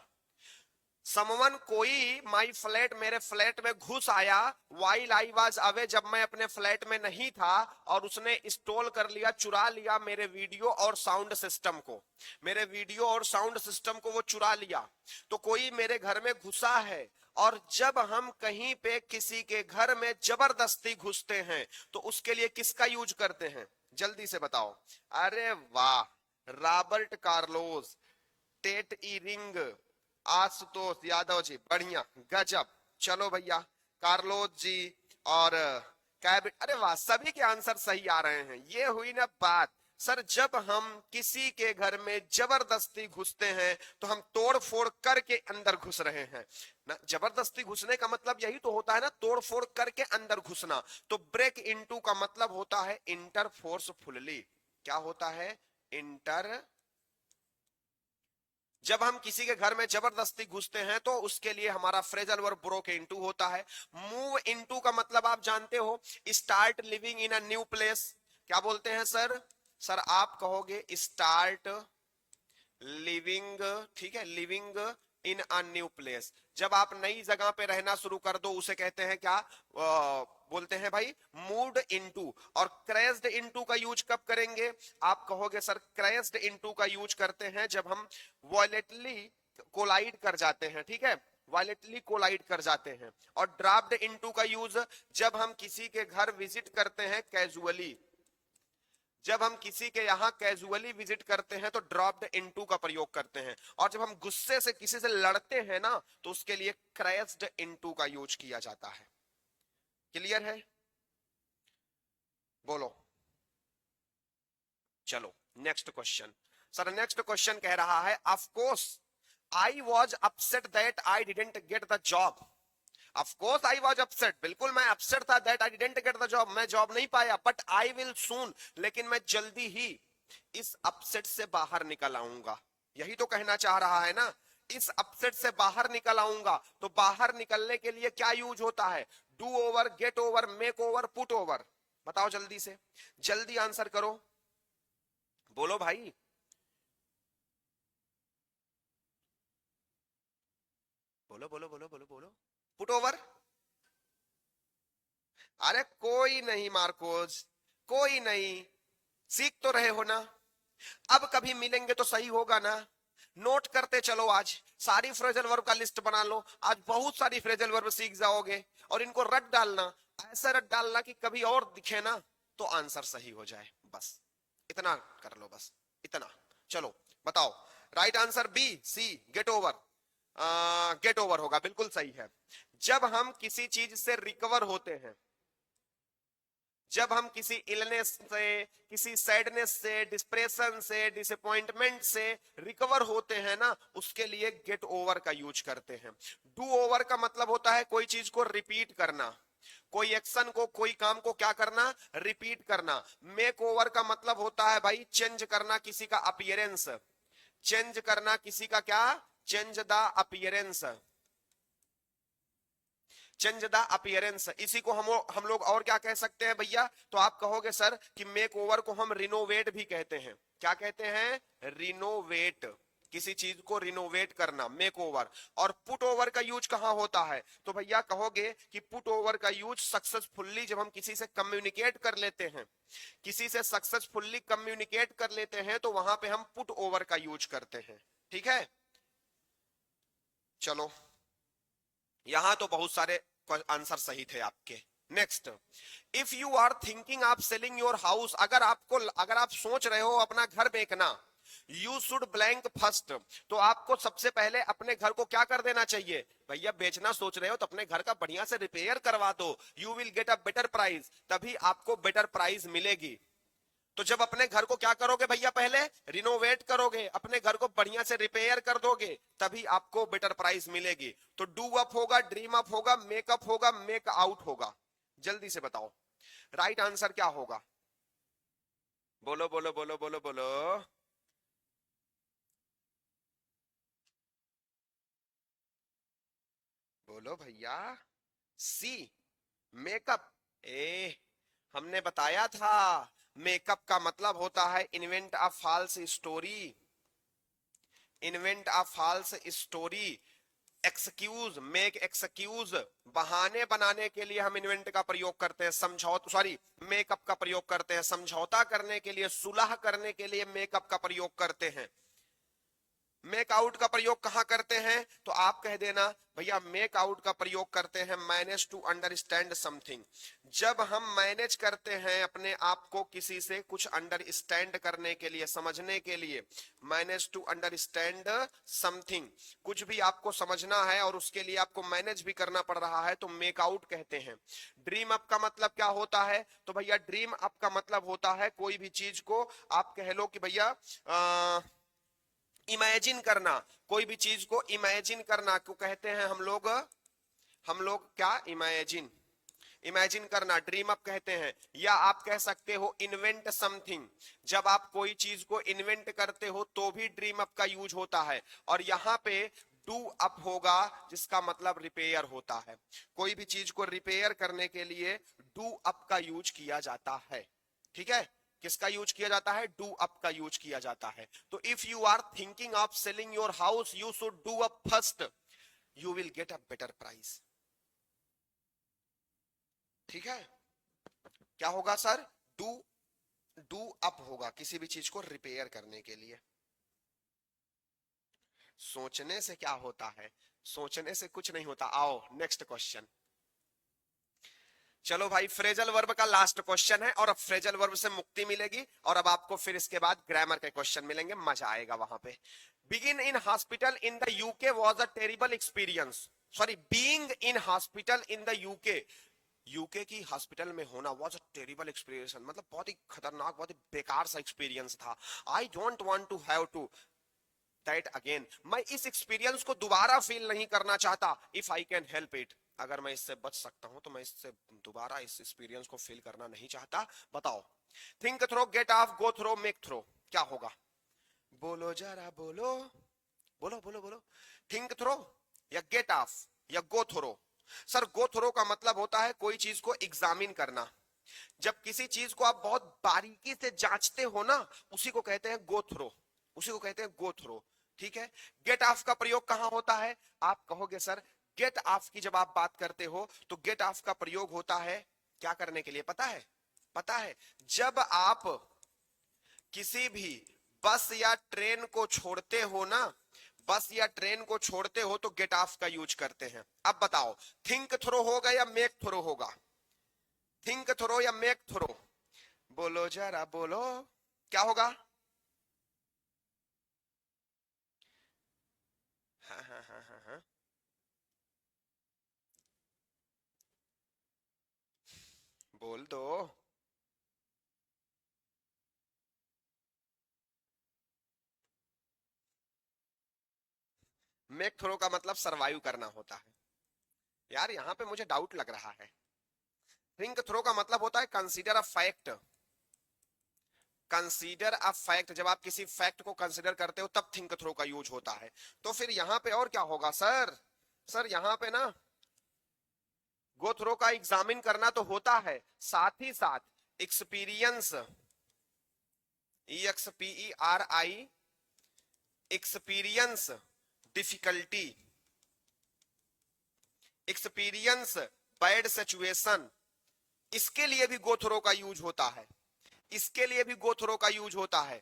Someone कोई, माई फ्लैट मेरे फ्लैट में घुस आया, वाइल आई वाज अवे जब मैं अपने फ्लैट में नहीं था, और उसने इंस्टॉल कर लिया, चुरा लिया मेरे वीडियो और साउंड सिस्टम को, मेरे वीडियो और साउंड सिस्टम को वो चुरा लिया। तो कोई मेरे घर में घुसा है, और जब हम कहीं पे किसी के घर में जबरदस्ती घुसते हैं तो उसके लिए किसका यूज करते हैं? जल्दी से बताओ। अरे वाह, रॉबर्ट कार्लोस, टेट ई रिंग, आशुतोष यादव जी, बढ़िया, गजब। चलो भैया, कार्लोस जी और कैबिट, अरे वाह, सभी के आंसर सही आ रहे हैं। ये हुई ना बात। सर जब हम किसी के घर में जबरदस्ती घुसते हैं तो हम तोड़ फोड़ करके अंदर घुस रहे हैं ना। जबरदस्ती घुसने का मतलब यही तो होता है ना, तोड़ फोड़ करके अंदर घुसना। तो ब्रेक इनटू का मतलब होता है इंटर फोर्सफुली। क्या होता है? इंटर। जब हम किसी के घर में जबरदस्ती घुसते हैं तो उसके लिए हमारा फ्रेजल वर्ब ब्रोक इनटू होता है। मूव इनटू का मतलब आप जानते हो, start living in a new place. क्या बोलते हैं सर? सर आप कहोगे स्टार्ट लिविंग, ठीक है, living in a new place. जब आप नई जगह पे रहना शुरू कर दो उसे कहते हैं क्या? बोलते हैं भाई मूव्ड इनटू। और क्रैश्ड इनटू का यूज कब करेंगे? आप कहोगे सर क्रैश्ड इनटू का यूज करते हैं जब हम वॉयलेटली कोलाइड कर जाते हैं, ठीक है, वायलेटली कोलाइड कर जाते हैं। और ड्राफ्ट इनटू का यूज जब हम किसी के घर विजिट करते हैं कैजुअली। जब हम किसी के यहाँ कैजुअली विजिट करते हैं तो ड्रॉप्ड इनटू का प्रयोग करते हैं। और जब हम गुस्से से किसी से लड़ते हैं ना तो उसके लिए क्रैश्ड इनटू का यूज किया जाता है। क्लियर है? बोलो। चलो next question. Sir next question कह रहा है, of course I was upset that I didn't get the job. Of course I was upset, बिल्कुल मैं अपसेट था, that I didn't get the job, मैं जॉब नहीं पाया। बट आई विल सून, लेकिन मैं जल्दी ही इस अपसेट से बाहर निकल आऊंगा। यही तो कहना चाह रहा है ना, इस अपसेट से बाहर निकल आऊंगा। तो बाहर निकलने के लिए क्या यूज होता है? Do over, get over, make over, put over. बताओ जल्दी से, जल्दी आंसर करो, बोलो भाई। बोलो बोलो बोलो बोलो बोलो। Put over. अरे कोई नहीं मार्कोस, कोई नहीं, सीख तो रहे हो ना। अब कभी मिलेंगे तो सही होगा ना। नोट करते चलो, आज सारी फ्रेजल वर्ब का लिस्ट बना लो। आज बहुत सारी फ्रेजल वर्ब सीख जाओगे और इनको रट डालना, ऐसा रट डालना कि कभी और दिखे ना तो आंसर सही हो जाए। बस इतना कर लो, बस इतना। चलो बताओ, right answer B C, get over. Get over होगा, बिल्कुल सही है। जब हम किसी चीज से रिकवर होते हैं, जब हम किसी इलनेस से, किसी सैडनेस से, डिस्प्रेशन से, डिसअपॉइंटमेंट से रिकवर होते हैं ना, उसके लिए गेट ओवर का यूज करते हैं। डू ओवर का मतलब होता है कोई चीज को रिपीट करना, कोई एक्शन को, कोई काम को क्या करना? रिपीट करना। मेक ओवर का मतलब होता है भाई चेंज करना किसी का अपीयरेंस, चेंज करना किसी का क्या? Change the appearance, change the appearance. इसी को हम लोग और क्या कह सकते हैं भैया? तो आप कहोगे सर कि मेक ओवर को हम रिनोवेट भी कहते हैं। क्या कहते हैं? रिनोवेट, किसी चीज को रिनोवेट करना, मेक ओवर। और पुट ओवर का यूज कहां होता है? तो भैया कहोगे कि पुट ओवर का यूज सक्सेसफुली जब हम किसी से कम्युनिकेट कर लेते हैं, किसी से सक्सेसफुली कम्युनिकेट कर लेते हैं तो वहां पे हम पुट ओवर का यूज करते हैं। ठीक है, चलो यहां तो बहुत सारे आंसर सही थे आपके। Next, if you are thinking of selling your house, अगर आप सोच रहे हो अपना घर बेचना, यू शुड ब्लैंक फर्स्ट, तो आपको सबसे पहले अपने घर को क्या कर देना चाहिए? भैया बेचना सोच रहे हो तो अपने घर का बढ़िया से रिपेयर करवा दो, you will get a better price, तभी आपको बेटर प्राइस मिलेगी। तो जब अपने घर को क्या करोगे भैया? पहले रिनोवेट करोगे, अपने घर को बढ़िया से रिपेयर कर दोगे, तभी आपको बेटर प्राइस मिलेगी। तो डू अप होगा, ड्रीम अप होगा, मेकअप होगा, मेक आउट होगा। जल्दी से बताओ राइट आंसर क्या होगा? बोलो बोलो बोलो बोलो बोलो। बोलो भैया। सी, मेकअप। ए, हमने बताया था मेकअप का मतलब होता है invent a false story, invent a false story. Excuse, make excuse, बहाने बनाने के लिए हम इन्वेंट का प्रयोग करते हैं। समझौता, सॉरी, मेकअप का प्रयोग करते हैं। समझौता करने के लिए, सुलह करने के लिए मेकअप का प्रयोग करते हैं। मेक आउट का प्रयोग कहां करते हैं? तो आप कह देना भैया मेक आउट का प्रयोग करते हैं मैनेज टू अंडरस्टैंड समथिंग। जब हम मैनेज करते हैं अपने आप को किसी से कुछ अंडरस्टैंड करने के लिए, समझने के लिए, मैनेज टू अंडरस्टैंड समथिंग, कुछ भी आपको समझना है और उसके लिए आपको मैनेज भी करना पड़ रहा है तो मेक आउट कहते हैं। ड्रीम अप का मतलब क्या होता है? तो भैया ड्रीम अप का मतलब होता है कोई भी चीज को आप कह लो कि भैया इमेजिन करना, कोई भी चीज को इमेजिन करना को कहते हैं हम लोग क्या, इमेजिन, इमेजिन करना ड्रीम अप कहते हैं। या आप कह सकते हो इन्वेंट समथिंग, जब आप कोई चीज को इन्वेंट करते हो तो भी ड्रीम अप का यूज होता है। और यहां पे डू अप होगा जिसका मतलब रिपेयर होता है। कोई भी चीज को रिपेयर करने के लिए डू अप का यूज किया जाता है। ठीक है, किसका यूज किया जाता है? डू अप का यूज किया जाता है। तो if you are thinking of selling your house you should do up first, you will get a better price. ठीक है, क्या होगा सर? डू डू अप होगा किसी भी चीज को रिपेयर करने के लिए। सोचने से क्या होता है? सोचने से कुछ नहीं होता। आओ नेक्स्ट क्वेश्चन। चलो भाई, फ्रेजल वर्ब का लास्ट क्वेश्चन है और अब फ्रेजल वर्ब से मुक्ति मिलेगी और अब आपको फिर इसके बाद ग्रामर के क्वेश्चन मिलेंगे, मजा आएगा वहां पे। Begin in hospital in the UK was a terrible experience, sorry being in hospital in the UK, UK की हॉस्पिटल में होना वाज अ टेरिबल एक्सपीरियंस, मतलब बहुत ही खतरनाक, बहुत ही बेकार सा एक्सपीरियंस था। I don't want to have to that again, मैं इस एक्सपीरियंस को दोबारा फील नहीं करना चाहता। If I can help it, अगर मैं इससे बच सकता हूं तो मैं इससे दोबारा इस एक्सपीरियंस को फील करना नहीं चाहता। बताओ, think through, get off, go through, make through, क्या होगा? बोलो जरा बोलो, बोलो बोलो बोलो। थिंक थ्रो या गेट ऑफ या go through? Sir go through का मतलब होता है कोई चीज को एग्जामिन करना। जब किसी चीज को आप बहुत बारीकी से जांचते हो ना, उसी को कहते हैं गो थ्रो, उसी को कहते हैं गो थ्रो। ठीक है, गेट ऑफ का प्रयोग कहां होता है? आप कहोगे सर गेट ऑफ की जब आप बात करते हो तो गेट ऑफ का प्रयोग होता है क्या करने के लिए, पता है? पता है, जब आप किसी भी बस या ट्रेन को छोड़ते हो ना, बस या ट्रेन को छोड़ते हो तो गेट ऑफ का यूज करते हैं। अब बताओ, थिंक थ्रो होगा या मेक थ्रो होगा? थिंक थ्रो या मेक थ्रो? बोलो जरा बोलो, क्या होगा? हाँ हाँ हाँ हाँ हाँ, बोल दो। मेक थ्रो का मतलब सरवाइव करना होता है। यार यहाँ पे मुझे डाउट लग रहा है। थिंक थ्रो का मतलब होता है consider a fact, consider a fact, जब आप किसी फैक्ट को कंसीडर करते हो तब थिंक थ्रो का यूज होता है। तो फिर यहाँ पे और क्या होगा सर? सर यहाँ पे ना गो थ्रो का एग्जामिन करना तो होता है, साथ ही साथ experience, EXPERI, experience difficulty, experience bad situation, इसके लिए भी गो थ्रो का यूज होता है, इसके लिए भी गो थ्रो का यूज होता है।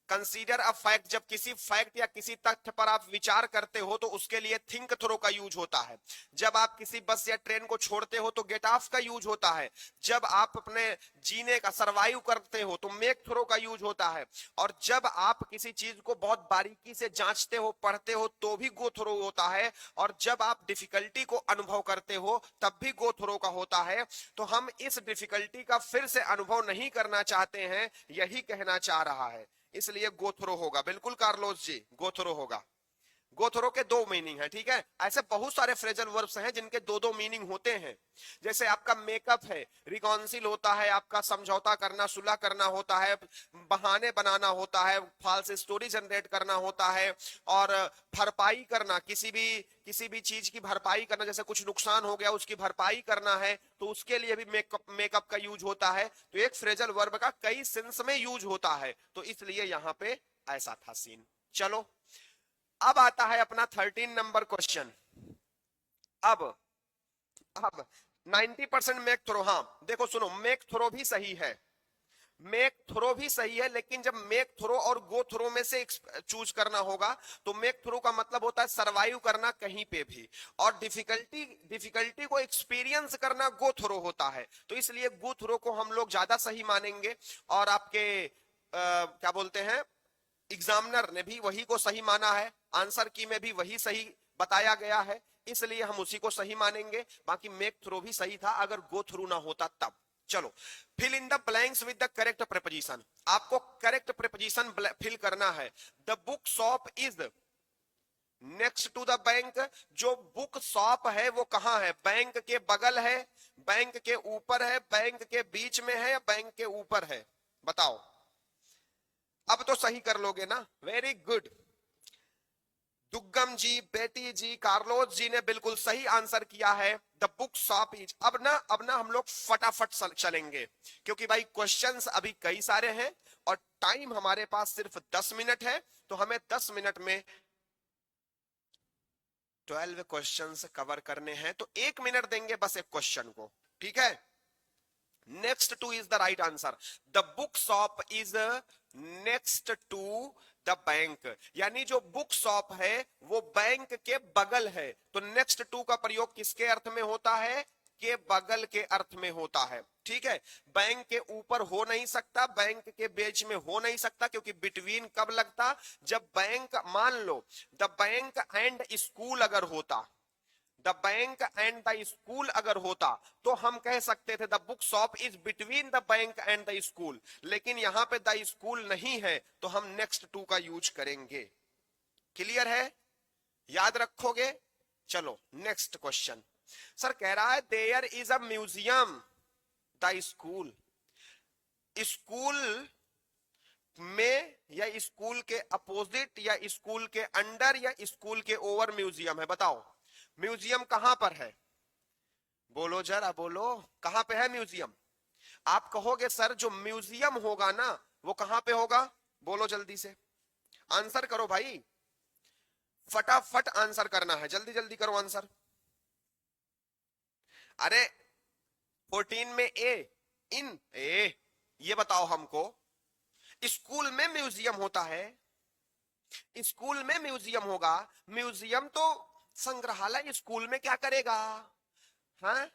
कंसीडर अ फैक्ट, जब किसी फैक्ट या किसी तथ्य पर आप विचार करते हो तो उसके लिए थिंक थ्रो का यूज होता है। जब आप किसी बस या ट्रेन को छोड़ते हो तो गेट ऑफ का यूज होता है। जब आप अपने जीने का सरवाइव करते हो तो मेक थ्रो का यूज होता है। और जब आप किसी चीज को बहुत बारीकी से जांचते हो, पढ़ते हो तो भी गो थ्रो होता है। और जब आप डिफिकल्टी को अनुभव करते हो तब भी गो थ्रो का होता है। तो हम इस डिफिकल्टी का फिर से अनुभव नहीं करना चाहते हैं, यही कहना चाह रहा है, इसलिए गोथरो होगा। बिल्कुल कार्लोस जी, गोथरो होगा। गोथरो के दो मीनिंग है, ठीक है। ऐसे बहुत सारे फ्रेजल वर्ब्स हैं जिनके दो दो मीनिंग होते हैं। जैसे आपका मेकअप है, रिकॉन्सिल होता है, आपका समझौता करना, सुलह करना होता है, बहाने बनाना होता है, फॉल्स स्टोरी जनरेट करना होता है, और भरपाई करना, किसी भी चीज की भरपाई करना, जैसे कुछ नुकसान हो गया उसकी भरपाई करना है तो उसके लिए भी मेकअप का यूज होता है। तो एक फ्रेजल वर्ब का कई सेंस में यूज होता है, तो इसलिए यहां पे ऐसा था सीन। चलो, अब आता है अपना 13 नंबर क्वेश्चन। अब अब 90% मेक थ्रो, हाँ देखो सुनो, मेक थ्रो भी सही है, मेक थ्रो भी सही है, लेकिन जब मेक थ्रो और गो थ्रो में से चूज करना होगा तो मेक थ्रो का मतलब होता है सरवाइव करना कहीं पे भी, और डिफिकल्टी डिफिकल्टी को एक्सपीरियंस करना गो थ्रो होता है। तो इसलिए गो थ्रो को हम लोग ज्यादा सही मानेंगे, और आपके क्या बोलते हैं, एग्जामिनर ने भी वही को सही माना है, आंसर की में भी वही सही बताया गया है, इसलिए हम उसी को सही मानेंगे। बाकी मेक थ्रो भी सही था अगर गो थ्रू ना होता तब। चलो, fill in the blanks with the correct preposition. आपको करेक्ट प्रीपोजिशन फिल करना है। The book shop is next to the bank. जो बुक शॉप है वो कहां है? बैंक के बगल है, बैंक के ऊपर है, बैंक के बीच में है, या बैंक के ऊपर है? बताओ। अब तो सही कर लोगे ना, वेरी गुड। दुग्गम जी, बेटी जी, कार्लोस जी ने बिल्कुल सही आंसर किया है, द बुक शॉप इज। अब ना हम लोग फटाफट चलेंगे, क्योंकि भाई क्वेश्चंस अभी कई सारे हैं और टाइम हमारे पास सिर्फ 10 मिनट है, तो हमें 10 मिनट में 12 क्वेश्चंस कवर करने हैं, तो 1 मिनट देंगे बस एक क्वेश्चन को, ठीक है? Next to is the right answer. The book shop is next to the bank, यानी जो बुक शॉप है वो बैंक के बगल है, तो नेक्स्ट टू का प्रयोग किसके अर्थ में होता है? के बगल के अर्थ में होता है, ठीक है? बैंक के ऊपर हो नहीं सकता, बैंक के बीच में हो नहीं सकता, क्योंकि बिटवीन कब लगता? जब बैंक, मान लो द बैंक एंड स्कूल अगर होता, the bank and the school अगर होता, तो हम कह सकते थे the book shop is between the bank and the school, लेकिन यहां पे द स्कूल नहीं है, तो हम नेक्स्ट टू का यूज करेंगे। क्लियर है? याद रखोगे? चलो नेक्स्ट क्वेश्चन। सर कह रहा है there is a museum, the school. School में या स्कूल के अपोजिट या स्कूल के अंडर या स्कूल के ओवर म्यूजियम है? बताओ म्यूजियम कहां पर है? बोलो जरा बोलो, कहां पे है म्यूजियम? आप कहोगे सर जो म्यूजियम होगा ना वो कहां पे होगा? बोलो जल्दी से, आंसर करो भाई, फटाफट आंसर करना है, जल्दी जल्दी करो आंसर। अरे 14 में ए, इन ए, ये बताओ हमको। स्कूल में म्यूजियम होता है, स्कूल में म्यूजियम होगा। म्यूजियम तो संग्रहालय स्कूल में क्या करेगा? हाँ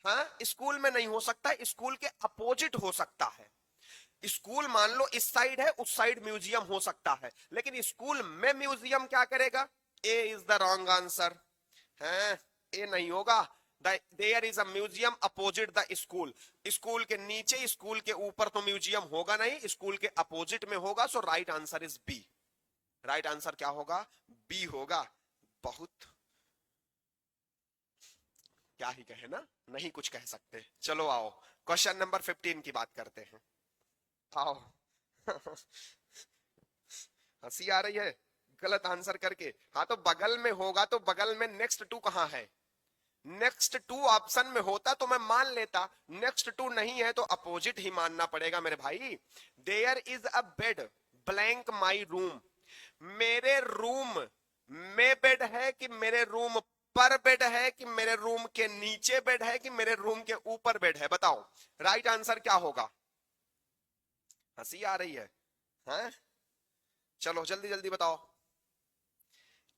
हाँ, स्कूल में नहीं हो सकता, स्कूल के अपोजिट हो सकता है। स्कूल मान लो इस साइड है, उस साइड म्यूजियम हो सकता है, लेकिन स्कूल में म्यूजियम क्या करेगा? A is the wrong answer है, ए नहीं होगा। There is a museum opposite the school. School के नीचे, स्कूल के ऊपर तो म्यूजियम होगा नहीं, स्कूल के अपोजिट में होगा, so right answer is B. Right answer क्या होगा? बी होगा। बहुत क्या ही कहे ना, नहीं कुछ कह सकते। चलो आओ क्वेश्चन नंबर 15 की बात करते हैं, आओ। हंसी आ रही है गलत आंसर करके? हाँ तो बगल में होगा, तो बगल में नेक्स्ट टू कहां है? नेक्स्ट टू ऑप्शन में होता तो मैं मान लेता, नेक्स्ट टू नहीं है तो अपोजिट ही मानना पड़ेगा मेरे भाई। There is a bed blank my room. मेरे रूम में बेड है कि मेरे रूम पर बेड है कि मेरे रूम के नीचे बेड है कि मेरे रूम के ऊपर बेड है? बताओ राइट आंसर क्या होगा? हंसी आ रही है? हाँ चलो जल्दी जल्दी बताओ।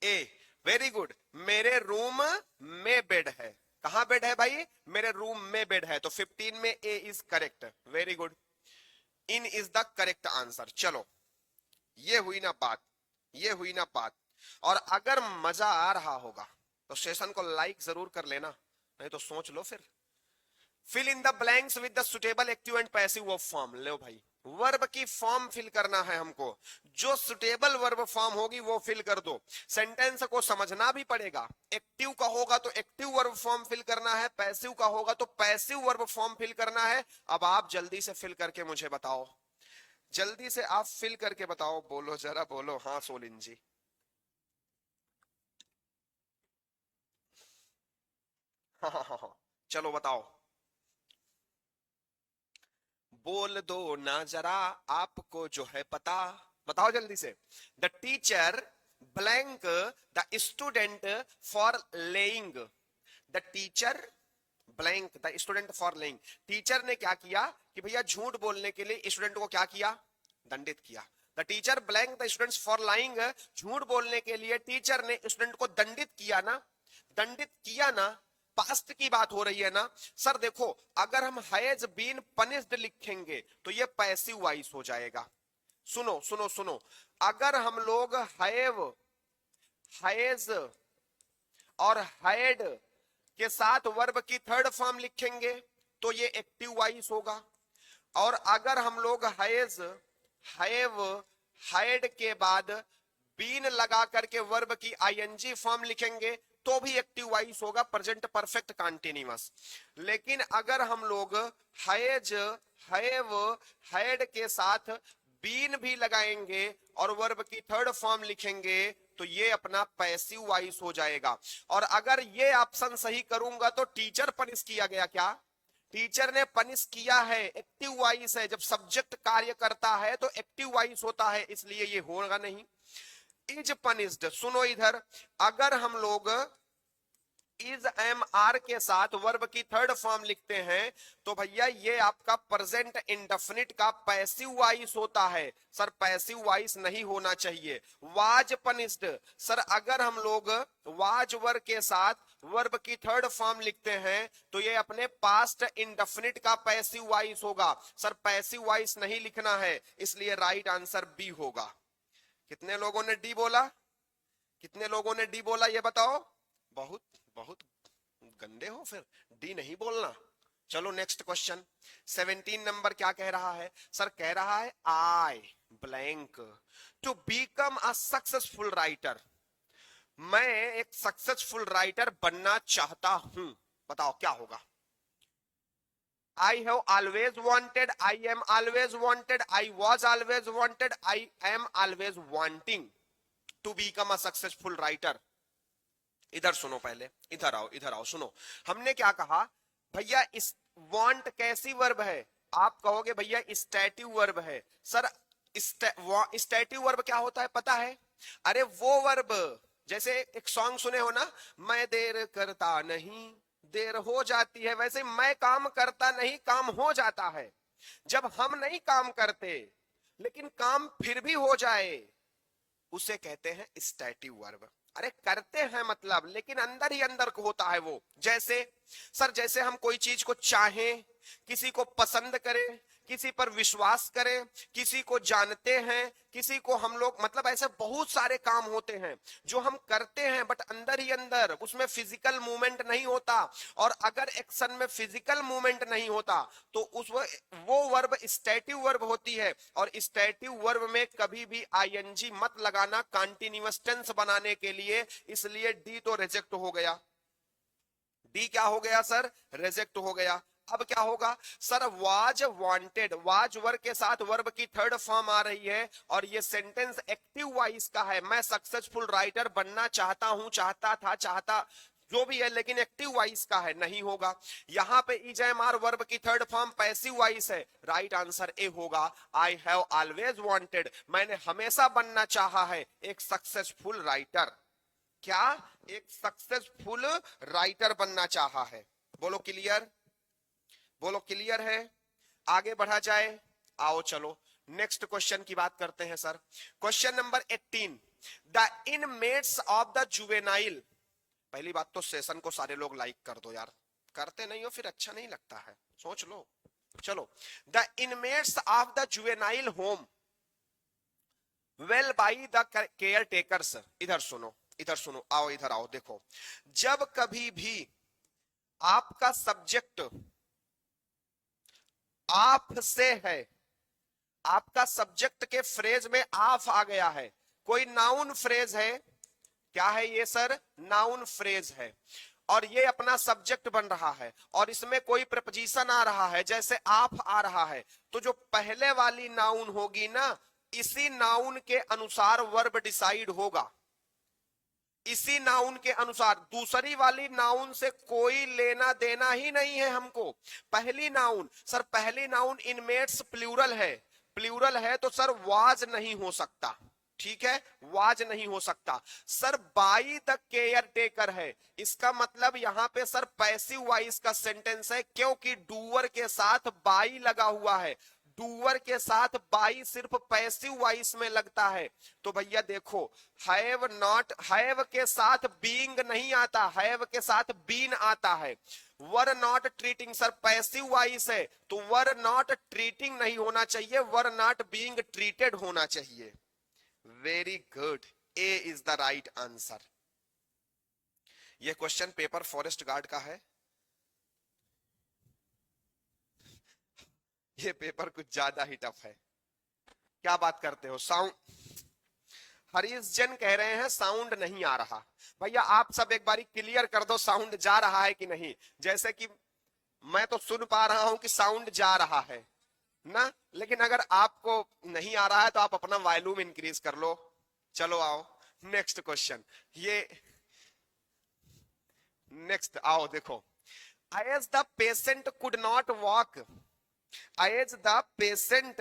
ए, वेरी गुड, मेरे रूम में बेड है। कहां बेड है भाई? मेरे रूम में बेड है, तो 15 में A is correct. Very good, in is the correct answer. चलो ये हुई ना बात, ये हुई ना बात। और अगर मजा आ रहा होगा तो सेशन को लाइक जरूर कर लेना, नहीं तो सोच लो फिर। Fill in the blanks with the suitable active and passive verb form. लो भाई, वर्ब की फॉर्म फिल करना है हमको, जो सुटेबल वर्ब फॉर्म होगी वो फिल कर दो। सेंटेंस को समझना भी पड़ेगा, एक्टिव का होगा तो एक्टिव वर्ब फॉर्म फिल करना है, पैसिव का होगा तो पैसिव वर्ब फॉर्म फिल करना है। अब आप जल्दी से फिल करके मुझे बताओ, जल्दी से आप फिल करके बताओ, बोलो जरा बोलो। हाँ सोलिन जी, हाँ हाँ हाँ हाँ, चलो बताओ, बोल दो ना जरा, आपको जो है पता, बताओ जल्दी से। The teacher blank the student for laying. The teacher blank the student for lying. Teacher ने क्या किया कि भैया झूठ बोलने के लिए स्टूडेंट को क्या किया, दंडित किया। The teacher blank the students for lying, झूठ बोलने के लिए टीचर ने स्टूडेंट को दंडित किया ना, दंडित किया ना, पास्ट की बात हो रही है ना। सर देखो अगर हम हैज बीन पनिश्ड लिखेंगे तो ये पैसिव वॉइस हो जाएगा। सुनो सुनो सुनो, अगर हम लोग हैव, हैज और हैड के साथ वर्ब की थर्ड फॉर्म लिखेंगे तो ये एक्टिव वॉइस होगा। और अगर हम लोग हैज, हैव, हैड के बाद बीन लगा करके वर्ब की आईएनजी फॉर्म लिखेंगे तो भी एक्टिव वॉइस होगा, प्रेजेंट परफेक्ट कंटीन्यूअस। लेकिन अगर हम लोग हैज, हैव, हैड के साथ बीन भी लगाएंगे और वर्ब की थर्ड फॉर्म लिखेंगे तो ये अपना पैसिव वॉइस हो जाएगा। और अगर ये ऑप्शन सही करूंगा तो टीचर पनिश किया गया, क्या टीचर ने पनिश किया है, एक्टिव वॉइस है। जब सब्जेक्ट कार्य करता है तो एक्टिव वॉइस होता है, इसलिए ये होगा नहीं। इज पनिश्ड, सुनो इधर, अगर हम लोग इज एम आर के साथ वर्ब की थर्ड फॉर्म लिखते हैं तो भैया ये आपका प्रेजेंट इंडेफिनिट का पैसिव वॉइस होता है। सर पैसिव वॉइस नहीं होना चाहिए। वाज पनिश्ड, सर अगर हम लोग वाज वर्ब के साथ वर्ब की थर्ड फॉर्म लिखते हैं तो ये अपने पास्ट इंडेफिनिट का पैसिव वॉइस होगा। सर पैसिव वॉइस नहीं लिखना है, इसलिए राइट आंसर बी होगा। कितने लोगों ने डी बोला, कितने लोगों ने डी बोला ये बताओ। बहुत बहुत गंदे हो, फिर डी नहीं बोलना। चलो नेक्स्ट क्वेश्चन 17 नंबर क्या कह रहा है। सर कह रहा है I blank to become a successful writer, मैं एक सक्सेसफुल राइटर बनना चाहता हूं। बताओ क्या होगा। I have always wanted, I am always wanted, I was always wanted, I am always wanting to become a successful writer. इधर सुनो, पहले इधर आओ, इधर आओ, सुनो। हमने क्या कहा भैया, इस वांट कैसी वर्ब है। आप कहोगे भैया स्टैटिव वर्ब है। सर स्टैटिव वर्ब क्या होता है पता है? अरे वो वर्ब, जैसे एक सॉन्ग सुने हो ना, मैं देर करता नहीं देर हो जाती है, वैसे मैं काम करता नहीं काम हो जाता है। जब हम नहीं काम करते लेकिन काम फिर भी हो जाए उसे कहते हैं स्टैटिव वर्ब। अरे करते हैं मतलब, लेकिन अंदर ही अंदर को होता है वो। जैसे सर जैसे हम कोई चीज को चाहें, किसी को पसंद करें, किसी पर विश्वास करें, किसी को जानते हैं, किसी को हम लोग मतलब ऐसे बहुत सारे काम होते हैं जो हम करते हैं बट अंदर ही अंदर उसमें फिजिकल मूवमेंट नहीं होता। और अगर एक्शन में फिजिकल मूवमेंट नहीं होता तो उस वो वर्ब स्टैटिव वर्ब होती है। और स्टैटिव वर्ब में कभी भी आईएनजी मत लगाना कंटीन्यूअस टेंस बनाने के लिए, इसलिए डी तो रिजेक्ट हो गया। डी क्या हो गया सर? रिजेक्ट हो गया। अब क्या होगा sir? Was wanted, was verb के साथ वर्ब की थर्ड फॉर्म आ रही है और ये सेंटेंस एक्टिव वॉइस का है। मैं सक्सेसफुल राइटर बनना चाहता हूं, चाहता था, चाहता जो भी है, लेकिन एक्टिव वॉइस का है, नहीं होगा। यहां पे इजएमआर वर्ब की थर्ड फॉर्म पैसिव वॉइस है। राइट आंसर ए होगा, आई हैव ऑलवेज वांटेड, मैंने हमेशा बनना चाहा है एक सक्सेसफुल राइटर। क्या? एक सक्सेसफुल राइटर बनना चाहा है। बोलो क्लियर, बोलो क्लियर है। आगे बढ़ा जाए, आओ चलो नेक्स्ट क्वेश्चन की बात करते हैं sir. Question number 18, the inmates of the juvenile. पहली बात तो सेशन को सारे लोग लाइक कर दो यार, करते नहीं हो फिर अच्छा नहीं लगता है, सोच लो। चलो, the inmates of the juvenile home well by the care takers. इधर सुनो, इधर सुनो, आओ इधर आओ, देखो जब कभी भी आपका सब्जेक्ट आप से है, आपका सब्जेक्ट के फ्रेज में आप आ गया है, कोई नाउन फ्रेज है, क्या है ये सर? नाउन फ्रेज है, और ये अपना सब्जेक्ट बन रहा है और इसमें कोई प्रपोजिशन आ रहा है, जैसे आप आ रहा है, तो जो पहले वाली नाउन होगी ना, इसी नाउन के अनुसार वर्ब डिसाइड होगा। इसी नाउन के अनुसार, दूसरी वाली नाउन से कोई लेना देना ही नहीं है हमको। पहली नाउन, सर पहली नाउन इनमेट्स प्लूरल है, प्लूरल है तो सर वाज नहीं हो सकता। ठीक है, वाज नहीं हो सकता। Sir by the care taker है, इसका मतलब यहां पे सर पैसिव वॉइस का सेंटेंस है, क्योंकि डूअर के साथ बाई लगा हुआ है। डूअर के साथ बाई सिर्फ पैसिव वॉइस में लगता है। तो भैया देखो, हैव नॉट, हैव के साथ बीइंग नहीं आता, हैव के साथ बीन आता है। Were not treating, sir passive voice है, तो वर नॉट ट्रीटिंग नहीं होना चाहिए, वर नॉट बीइंग ट्रीटेड होना चाहिए। Very good, A is the right answer. यह क्वेश्चन पेपर फॉरेस्ट गार्ड का है। यह पेपर कुछ ज्यादा ही टफ है। क्या बात करते हो, साउंड, हरीश जन कह रहे हैं साउंड नहीं आ रहा। भैया आप सब एक बारी क्लियर कर दो, साउंड जा रहा है कि नहीं। जैसे कि मैं तो सुन पा रहा हूं कि साउंड जा रहा है ना, लेकिन अगर आपको नहीं आ रहा है तो आप अपना वॉल्यूम इंक्रीज कर लो। चलो आओ नेक्स्ट क्वेश्चन, ये नेक्स्ट आओ देखो। As the patient could not walk, as the patient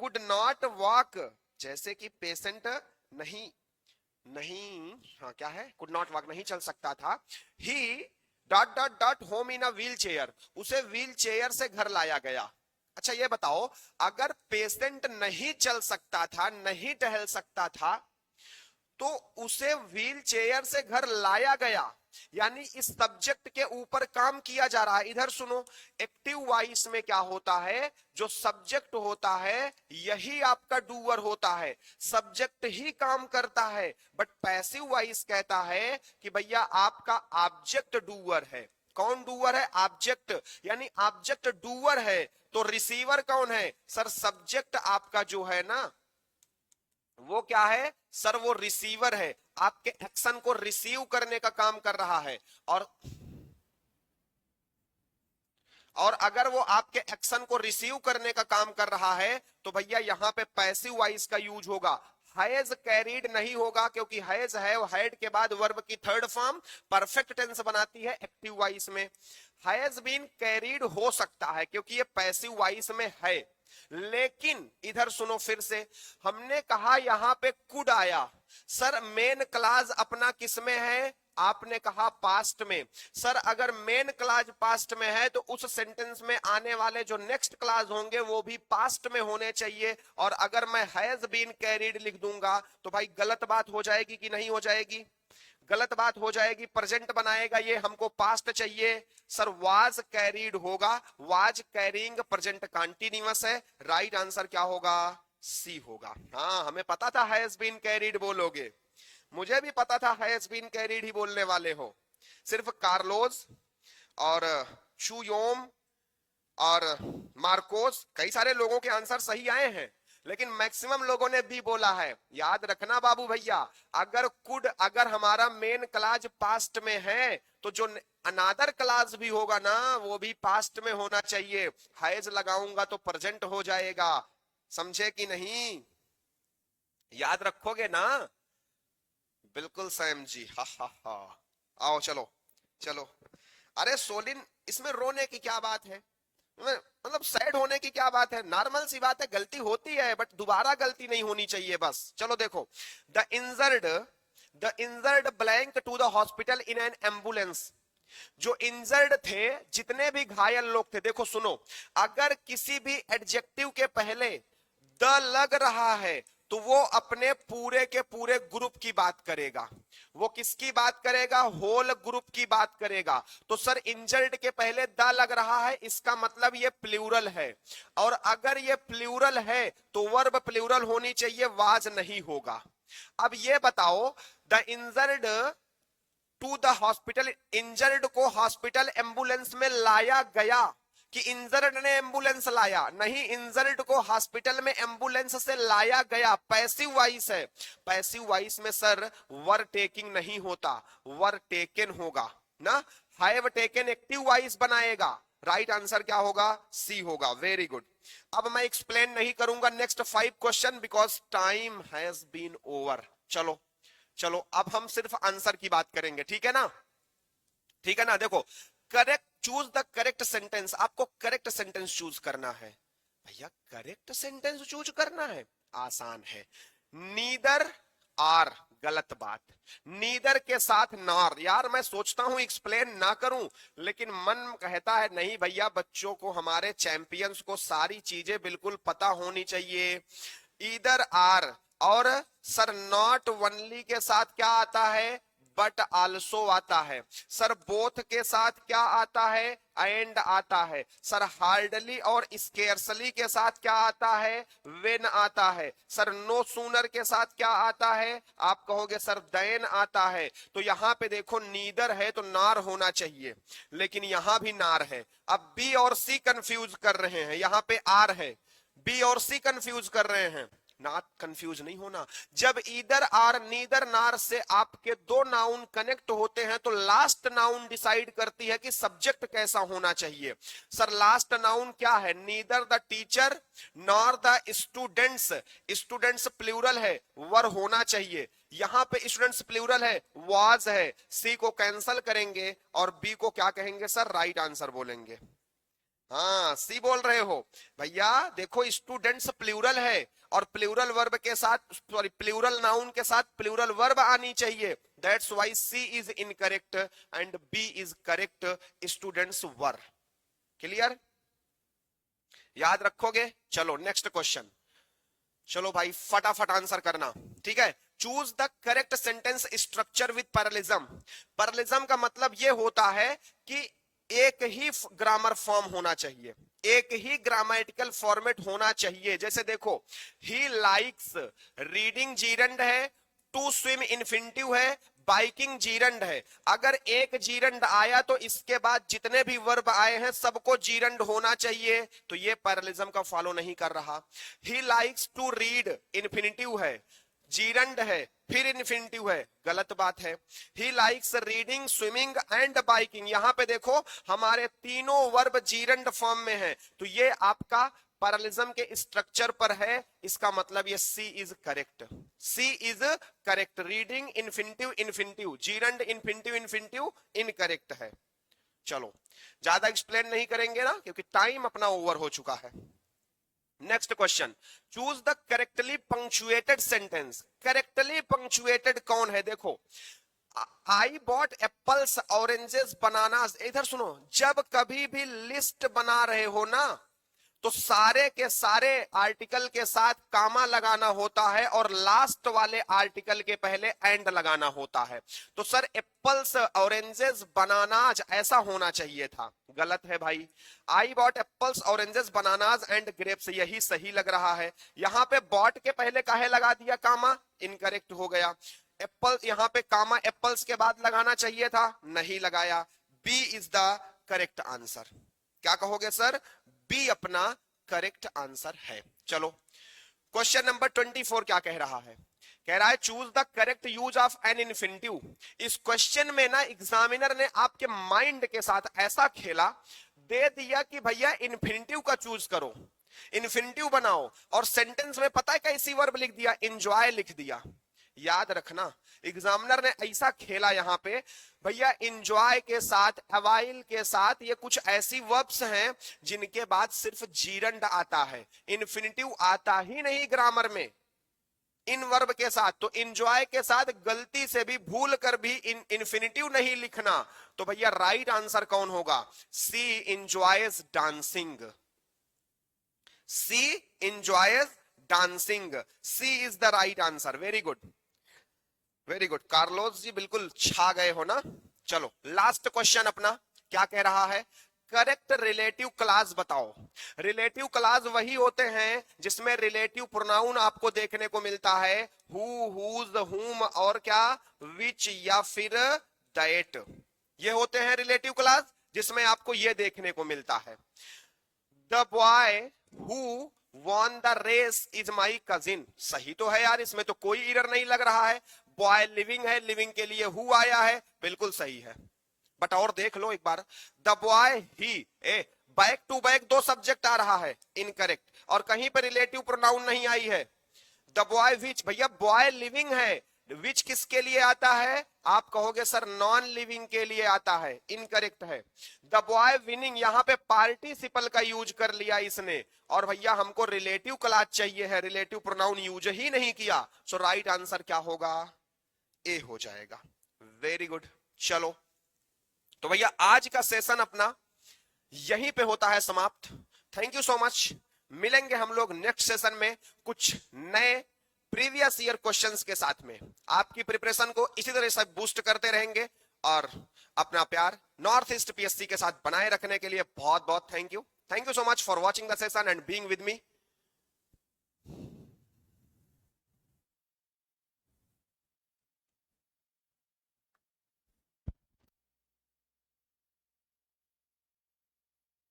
could not walk, जैसे कि पेशेंट नहीं, नहीं, हाँ क्या है, कुड नॉट वॉक नहीं चल सकता था। He dot dot dot home in a wheelchair, उसे व्हील चेयर से घर लाया गया। अच्छा ये बताओ, अगर पेशेंट नहीं चल सकता था, नहीं टहल सकता था, तो उसे व्हील चेयर से घर लाया गया, यानी इस सब्जेक्ट के ऊपर काम किया जा रहा है। इधर सुनो, एक्टिव वॉइस में क्या होता है, जो सब्जेक्ट होता है यही आपका डूअर होता है, सब्जेक्ट ही काम करता है। बट पैसिव वॉइस कहता है कि भैया आपका ऑब्जेक्ट डूअर है। कौन डूअर है, ऑब्जेक्ट, यानी ऑब्जेक्ट डूअर है, तो रिसीवर कौन है, सर सब्जेक्ट आपका जो है ना वो क्या है सर, वो रिसीवर है, आपके एक्शन को रिसीव करने का काम कर रहा है। और अगर वो आपके एक्शन को रिसीव करने का काम कर रहा है तो भैया यहां पे पैसिव वॉइस का यूज होगा। हैज कैरीड नहीं होगा, क्योंकि हैज है, हैड के बाद वर्ब की थर्ड फॉर्म परफेक्ट टेंस बनाती है एक्टिव वॉइस में। हैज बीन कैरीड हो सकता है क्योंकि ये पैसिव वॉइस में है। लेकिन इधर सुनो फिर से, हमने कहा यहां पे कुड आया, सर मेन क्लास अपना किस में है, आपने कहा पास्ट में। सर अगर मेन क्लास पास्ट में है तो उस सेंटेंस में आने वाले जो नेक्स्ट क्लास होंगे वो भी पास्ट में होने चाहिए। और अगर मैं हैज बीन कैरीड लिख दूंगा तो भाई गलत बात हो जाएगी कि नहीं हो जाएगी, गलत बात हो जाएगी, प्रेजेंट बनाएगा ये, हमको पास्ट चाहिए। सर वाज कैरीड होगा, वाज कैरिंग प्रेजेंट कंटीन्यूअस है, राइट आंसर क्या होगा, सी होगा। हाँ हमें पता था हैज बीन कैरीड बोलोगे, मुझे भी पता था हैज बीन कैरीड ही बोलने वाले हो। सिर्फ कार्लोस और शुयोम और मार्कोस, कई सारे लोगों के आंसर सही आए हैं, लेकिन मैक्सिमम लोगों ने भी बोला है। याद रखना बाबू भैया, अगर कुड, अगर हमारा मेन क्लास पास्ट में है तो जो अनादर क्लास भी होगा ना वो भी पास्ट में होना चाहिए। हैज लगाऊंगा तो प्रेजेंट हो जाएगा, समझे कि नहीं, याद रखोगे ना। बिल्कुल सैम जी, हा हा हा। आओ चलो चलो। अरे सोलिन, इसमें रोने की क्या बात है, मतलब सैड होने की क्या बात है, नॉर्मल सी बात है, गलती होती है बट दोबारा गलती नहीं होनी चाहिए बस। चलो देखो, the injured blank to the hospital in an ambulance, जो इंजर्ड थे, जितने भी घायल लोग थे, देखो सुनो, अगर किसी भी एडजेक्टिव के पहले द लग रहा है तो वो अपने पूरे के पूरे ग्रुप की बात करेगा। वो किसकी बात करेगा, होल ग्रुप की बात करेगा। तो सर इंजर्ड के पहले द लग रहा है, इसका मतलब ये प्लूरल है, और अगर ये प्लूरल है तो वर्ब प्लूरल होनी चाहिए, वाज नहीं होगा। अब ये बताओ, the injured to the hospital, injured को हॉस्पिटल एम्बुलेंस में लाया गया कि इंजर्ड ने एम्बुलेंस लाया, नहीं, इंजर्ड को हॉस्पिटल में एम्बुलेंस से लाया गया, पैसिव वॉइस है। पैसिव वॉइस में सर वर टेकिंग नहीं होता, वर टेकन होगा ना, हैव टेकन एक्टिव वॉइस बनाएगा, राइट आंसर क्या होगा, सी होगा। Very good. अब मैं एक्सप्लेन नहीं करूंगा next 5 question because time has been over. चलो चलो अब हम सिर्फ आंसर की बात करेंगे, ठीक है ना, ठीक है ना। देखो, correct, choose the correct sentence, आपको करेक्ट सेंटेंस चूज करना है। भैया करेक्ट सेंटेंस चूज करना है, आसान है। नीदर आर, गलत बात। नीदर के साथ नार, यार मैं सोचता हूं एक्सप्लेन ना करूं, लेकिन मन कहता है नहीं भैया, बच्चों को, हमारे चैंपियंस को सारी चीजें बिल्कुल पता होनी चाहिए। ईदर आर, और सर नॉट ओनली के साथ क्या आता है, बट आल्सो आता है। सर बोथ के साथ क्या आता है, एंड आता है। सर हार्डली और स्केर्सली के साथ क्या आता है, वेन आता है। सर नो सूनर के साथ क्या आता है, आप कहोगे सर देन आता है। तो यहां पे देखो नीदर है तो नार होना चाहिए, लेकिन यहां भी नार है। अब बी और सी कंफ्यूज कर रहे हैं, यहां पे आर है, बी और सी कंफ्यूज कर रहे हैं। ना कंफ्यूज नहीं होना। जब ईदर आर नीदर नार से आपके दो नाउन कनेक्ट होते हैं तो लास्ट नाउन डिसाइड करती है कि सब्जेक्ट कैसा होना चाहिए। सर लास्ट नाउन क्या है, neither the teacher nor the students. Students plural है, वर होना चाहिए। यहां पे स्टूडेंट्स प्लूरल है, वाज है। सी को कैंसल करेंगे और बी को क्या कहेंगे सर, राइट आंसर बोलेंगे। हाँ सी बोल रहे हो भैया, देखो स्टूडेंट्स प्लूरल है और प्लूरल वर्ब के साथ, सॉरी प्लूरल नाउन के साथ प्लूरल वर्ब आनी चाहिए। That's why C is incorrect and B is correct, students were. Clear, याद रखोगे। चलो नेक्स्ट क्वेश्चन, चलो भाई फटाफट आंसर करना, ठीक है। Choose the correct sentence structure with parallelism. Parallelism का मतलब यह होता है कि एक ही ग्रामर फॉर्म होना चाहिए, एक ही ग्रामेटिकल फॉर्मेट होना चाहिए। जैसे देखो, ही लाइक्स, रीडिंग जीरंड है, टू स्विम इन्फिनिटिव है, बाइकिंग जीरंड है। अगर एक जीरंड आया तो इसके बाद जितने भी वर्ब आए हैं सबको जीरंड होना चाहिए, तो ये पैरेललिज्म का फॉलो नहीं कर रहा। He likes to read, infinitive है, जीरंड है, फिर इन्फिनिटिव है, गलत बात है। He likes reading, swimming and biking, यहां पे देखो हमारे तीनों वर्ब जीरंड फॉर्म में है, तो ये आपका पैरेललिज्म के स्ट्रक्चर पर है। इसका मतलब ये C is correct, C is correct. Reading infinitive infinitive, gerund infinitive infinitive, incorrect है। चलो ज्यादा एक्सप्लेन नहीं करेंगे ना, क्योंकि टाइम अपना ओवर हो चुका है। Next question, choose the correctly punctuated sentence. Correctly punctuated कौन है, देखो, I bought apples oranges bananas. इधर सुनो, जब कभी भी लिस्ट बना रहे हो ना, तो सारे के सारे आर्टिकल के साथ कामा लगाना होता है और लास्ट वाले आर्टिकल के पहले एंड लगाना होता है। तो सर एप्पल्स, ऑरेंजेस, बनानाज ऐसा होना चाहिए था, गलत है भाई। I bought apples oranges bananas and grapes, यही सही लग रहा है। यहां पे बॉट के पहले काहे लगा दिया कामा, इनकरेक्ट हो गया। एप्पल, यहां पे कामा एप्पल्स के बाद लगाना चाहिए था, नहीं लगाया। B is the correct answer. क्या कहोगे सर, बी अपना करेक्ट आंसर है। चलो क्वेश्चन नंबर 24 क्या कह रहा है, कह रहा है choose the correct use of an infinitive. इस क्वेश्चन में ना एग्जामिनर ने आपके माइंड के साथ ऐसा खेला, दे दिया कि भैया इन्फिनिटिव का चूज करो, इन्फिनिटिव बनाओ, और सेंटेंस में पता है कैसी वर्ब लिख दिया, एंजॉय लिख दिया। याद रखना, एग्जामिनर ने ऐसा खेला यहां पे, भैया इंजॉय के साथ, अवाइल के साथ, ये कुछ ऐसी वर्ब्स हैं जिनके बाद सिर्फ जीरंड आता है, इन्फिनिटिव आता ही नहीं ग्रामर में इन वर्ब के साथ। तो इंजॉय के साथ गलती से भी, भूल कर भी इन्फिनिटिव नहीं लिखना। तो भैया राइट आंसर कौन होगा, C enjoys dancing, C enjoys dancing, C is the right answer. Very good, very good Carlos ji, बिल्कुल छा गए हो ना। चलो लास्ट क्वेश्चन अपना क्या कह रहा है, करेक्ट रिलेटिव क्लास बताओ। रिलेटिव क्लास वही होते हैं जिसमें रिलेटिव प्रोनाउन आपको देखने को मिलता है, हु, हुज, हुम और क्या, विच या फिर दैट। ये होते हैं रिलेटिव क्लास जिसमें आपको ये देखने को मिलता है। The boy who won the race is my cousin, सही तो है यार, इसमें तो कोई एरर नहीं लग रहा है। बॉय लिविंग है, लिविंग के लिए हु आया है, बिल्कुल सही है। बट और देख लो एक बार, the boy he, a back to back दो सब्जेक्ट आ रहा है, इनकरेक्ट, और कहीं पर रिलेटिव प्रोनाउन नहीं आई है। द बॉय विच, भैया बॉय लिविंग है, विच किसके लिए आता है? आप कहोगे सर नॉन लिविंग के लिए आता है, इनकरेक्ट है। द बॉय विनिंग, यहां पे पार्टिसिपल का यूज कर लिया इसने, और भैया हमको रिलेटिव क्लास चाहिए है, रिलेटिव प्रोनाउन यूज ही नहीं किया, सो राइट आंसर क्या होगा? ए हो जाएगा। Very good. चलो तो भैया आज का सेशन अपना यहीं पे होता है समाप्त। Thank you so much. मिलेंगे हम लोग नेक्स्ट सेशन में कुछ नए प्रीवियस ईयर क्वेश्चंस के साथ में। आपकी प्रिपरेशन को इसी तरह से बूस्ट करते रहेंगे, और अपना प्यार नॉर्थ ईस्ट पीएससी के साथ बनाए रखने के लिए बहुत बहुत thank you. Thank you so much for watching the session and being with me.